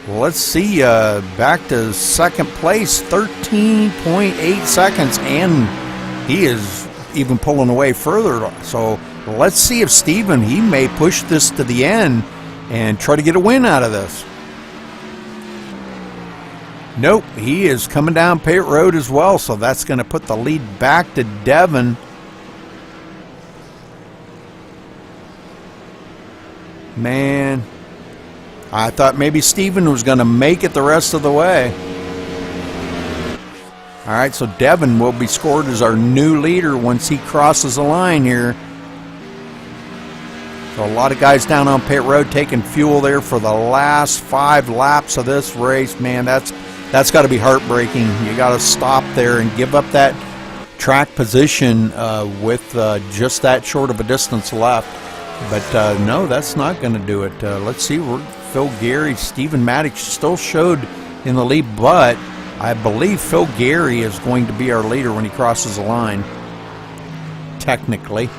Well, let's see, back to second place, 13.8 seconds, and he is even pulling away further. So let's see if Stephen, he may push this to the end and try to get a win out of this. Nope, he is coming down pit road as well, so that's going to put the lead back to Devin. Man, I thought maybe Steven was going to make it the rest of the way. All right, so Devin will be scored as our new leader once he crosses the line here. So a lot of guys down on pit road taking fuel there for the last 5 laps of this race. Man, that's got to be heartbreaking. You got to stop there and give up that track position with just that short of a distance left. But no, that's not going to do it. Let's see, Phil Gary, Stephen Maddox still showed in the lead, but I believe Phil Gary is going to be our leader when he crosses the line, technically.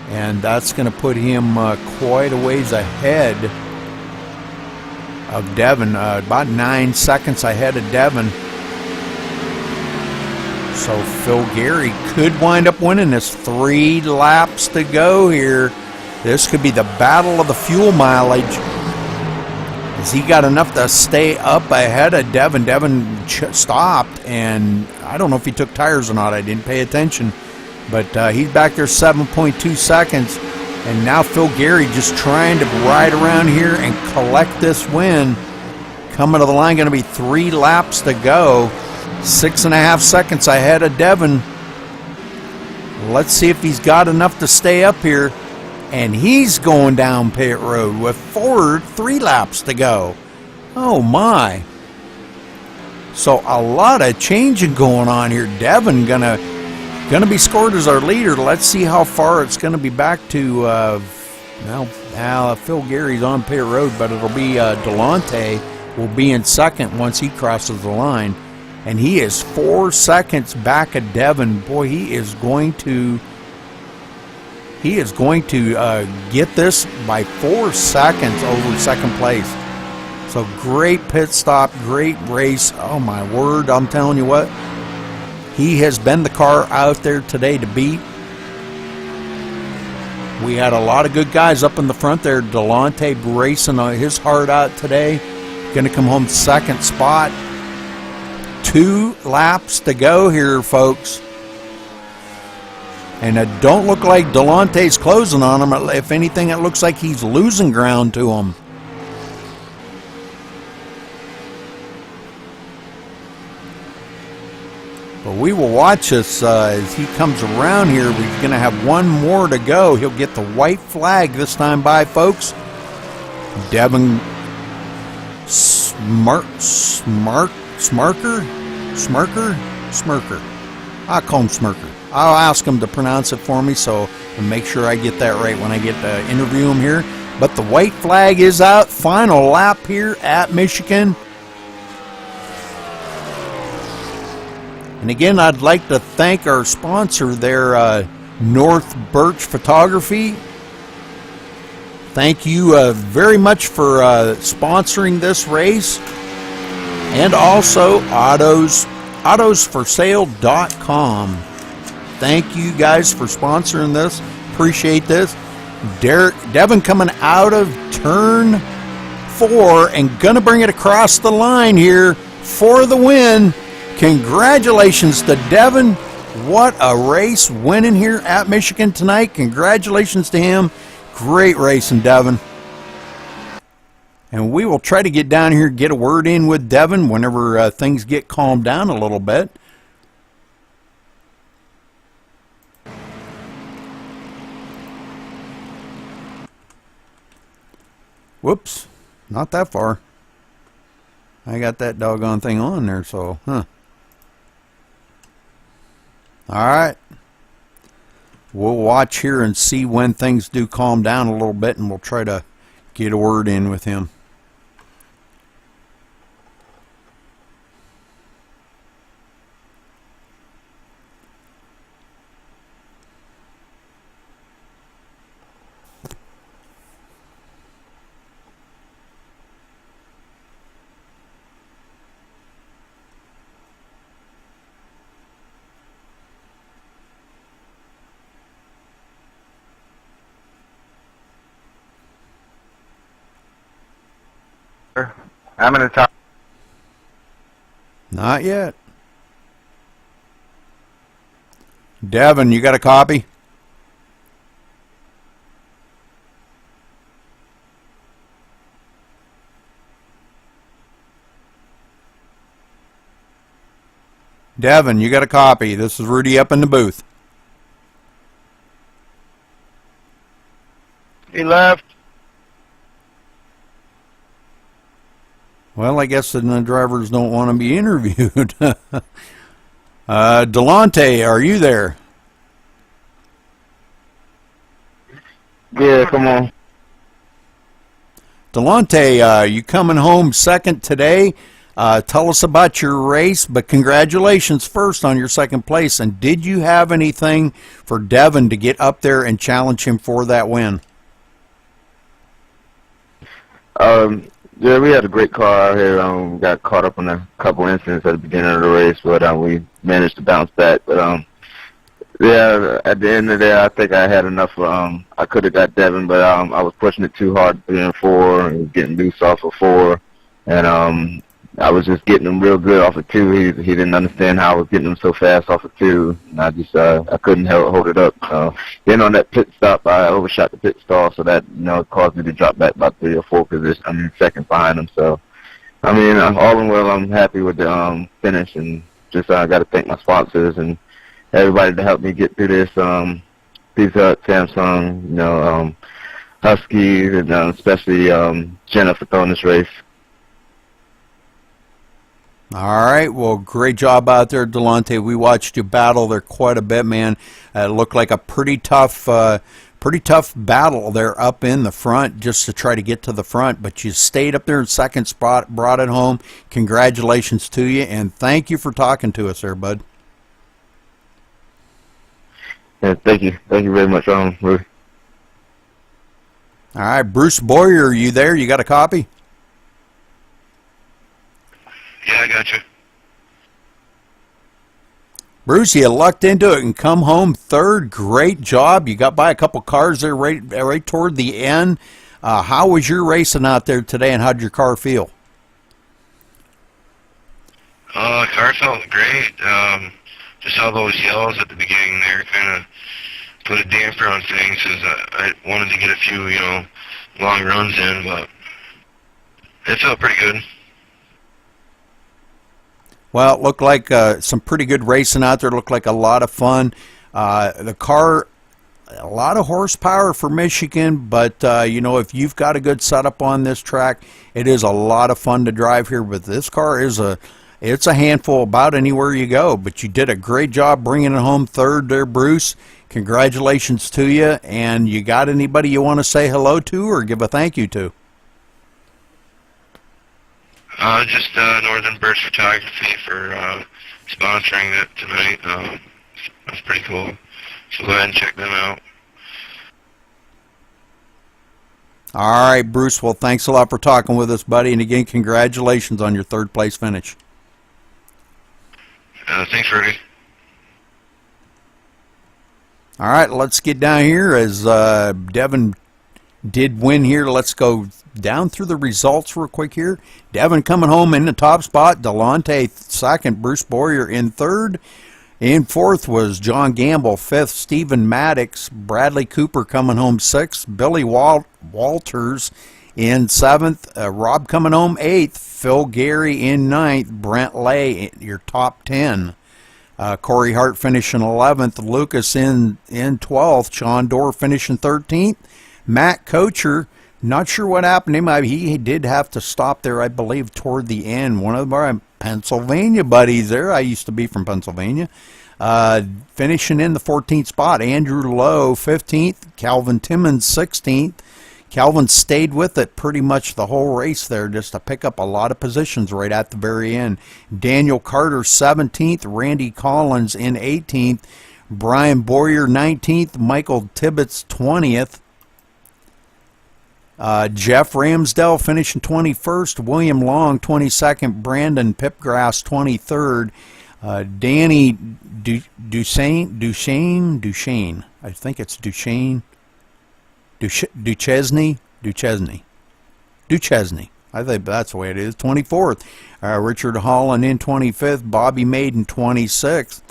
And that's going to put him quite a ways ahead of Devin, about 9 seconds ahead of Devin. So Phil Gary could wind up winning this. 3 laps to go here. This could be the battle of the fuel mileage. Has he got enough to stay up ahead of Devin? Devin stopped, and I don't know if he took tires or not. I didn't pay attention. But he's back there 7.2 seconds. And now Phil Gary just trying to ride around here and collect this win. Coming to the line, going to be 3 laps to go. 6.5 seconds ahead of Devin. Let's see if he's got enough to stay up here. And he's going down pit road with 3 laps to go. Oh my. So a lot of changing going on here. Devin gonna be scored as our leader. Let's see how far it's gonna be back to now Phil Gary's on pit road, but it'll be Delonte will be in second once he crosses the line. And he is 4 seconds back of Devin. Boy, he is going to get this by 4 seconds over second place. So great pit stop, great race. Oh my word, I'm telling you what. He has been the car out there today to beat. We had a lot of good guys up in the front there. Delonte racing his heart out today. Going to come home second spot. 2 laps to go here, folks. And it don't look like Delonte's closing on him. If anything, it looks like he's losing ground to him. But we will watch this as he comes around here. We're going to have 1 more to go. He'll get the white flag this time by, folks. Devin Smirker. I'll call him Smirker. I'll ask him to pronounce it for me and make sure I get that right when I get to interview him here. But the white flag is out. Final lap here at Michigan. And again, I'd like to thank our sponsor there, North Birch Photography. Thank you very much for sponsoring this race. And also autosforsale.com. Thank you guys for sponsoring this. Appreciate this. Devin coming out of turn 4 and going to bring it across the line here for the win. Congratulations to Devin. What a race winning here at Michigan tonight. Congratulations to him. Great racing, Devin. And we will try to get down here, get a word in with Devin whenever things get calmed down a little bit. Whoops, not that far. I got that doggone thing on there, so, Alright. We'll watch here and see when things do calm down a little bit, and we'll try to get a word in with him. I'm going to talk. Not yet. Devin, you got a copy? Devin, you got a copy? This is Rudy up in the booth. He left. Well, I guess the drivers don't want to be interviewed. Delonte, are you there? Yeah, come on. Delonte, you coming home second today? Tell us about your race, but congratulations first on your second place. And did you have anything for Devin to get up there and challenge him for that win? Yeah, we had a great car out here. We got caught up on a couple incidents at the beginning of the race, but we managed to bounce back. But yeah, at the end of the day, I think I had enough. I could have got Devin, but I was pushing it too hard, 3 and 4, and getting loose off of 4, and I was just getting him real good off of 2. He didn't understand how I was getting him so fast off of 2, and I just I couldn't hold it up. Then on that pit stop, I overshot the pit stall, so that caused me to drop back about 3 or 4 positions. I mean, seconds behind him. So, I mean, all in all, I'm happy with the finish, and just I got to thank my sponsors and everybody to help me get through this. Pizza Hut, Samsung, Huskies, and especially Jenna for throwing this race. All right, well, great job out there, Delonte. We watched you battle there quite a bit, man. It looked like a pretty tough battle there up in the front just to try to get to the front, but you stayed up there in second spot, brought it home. Congratulations to you, and thank you for talking to us there, bud. Yeah, thank you. Thank you very much, Rudy. All right, Bruce Boyer, are you there? You got a copy? Yeah, I got you. Bruce, you lucked into it and come home third. Great job. You got by a couple cars there right toward the end. How was your racing out there today, and how did your car feel? Car felt great. Just all those yells at the beginning there kind of put a damper on things, as I wanted to get a few, long runs in, but it felt pretty good. Well, it looked like some pretty good racing out there. It looked like a lot of fun. The car, a lot of horsepower for Michigan, but, if you've got a good setup on this track, it is a lot of fun to drive here. But this car it's a handful about anywhere you go. But you did a great job bringing it home third there, Bruce. Congratulations to you. And you got anybody you want to say hello to or give a thank you to? Just Northern Burst Photography for sponsoring it tonight. That's pretty cool. So go ahead and check them out. All right, Bruce. Well, thanks a lot for talking with us, buddy. And again, congratulations on your third place finish. Thanks, Rudy. All right, let's get down here as Devin did win here. Let's go down through the results real quick here. Devin coming home in the top spot. Delonte second. Bruce Boyer in third. In fourth was John Gamble. Fifth, Stephen Maddox. Bradley Cooper coming home sixth. Billy Walters in seventh. Rob coming home eighth. Phil Gary in ninth. Brent Lay, your top 10. Corey Hart finishing 11th. Lucas in 12th. Sean Dorr finishing 13th. Matt Kocher, not sure what happened to him. He did have to stop there, I believe, toward the end. One of our Pennsylvania buddies there. I used to be from Pennsylvania. Finishing in the 14th spot. Andrew Lowe, 15th. Calvin Timmons, 16th. Calvin stayed with it pretty much the whole race there, just to pick up a lot of positions right at the very end. Daniel Carter, 17th. Randy Collins in 18th. Brian Boyer, 19th. Michael Tibbetts, 20th. Jeff Ramsdell finishing 21st. William Long, 22nd. Brandon Pipgrass, 23rd. Danny Duchesne. I think it's Duchesne. Duchesne. I think that's the way it is. 24th. Richard Holland in 25th. Bobby Maiden 26th.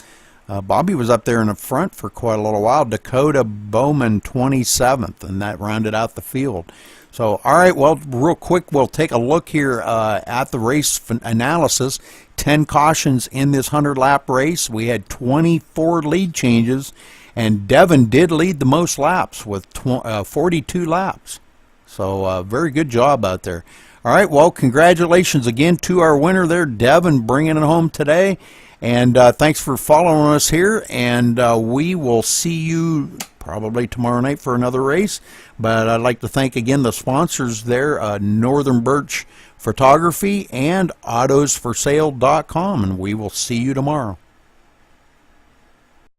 Bobby was up there in the front for quite a little while. Dakota Bowman 27th, and that rounded out the field. So, all right, well, real quick, we'll take a look here at the race analysis. 10 cautions in this 100-lap race. We had 24 lead changes, and Devin did lead the most laps with 42 laps. So, very good job out there. All right, well, congratulations again to our winner there, Devin, bringing it home today. And thanks for following us here, and we will see you probably tomorrow night for another race. But I'd like to thank again the sponsors there, Northern Birch Photography and AutosForSale.com, and we will see you tomorrow.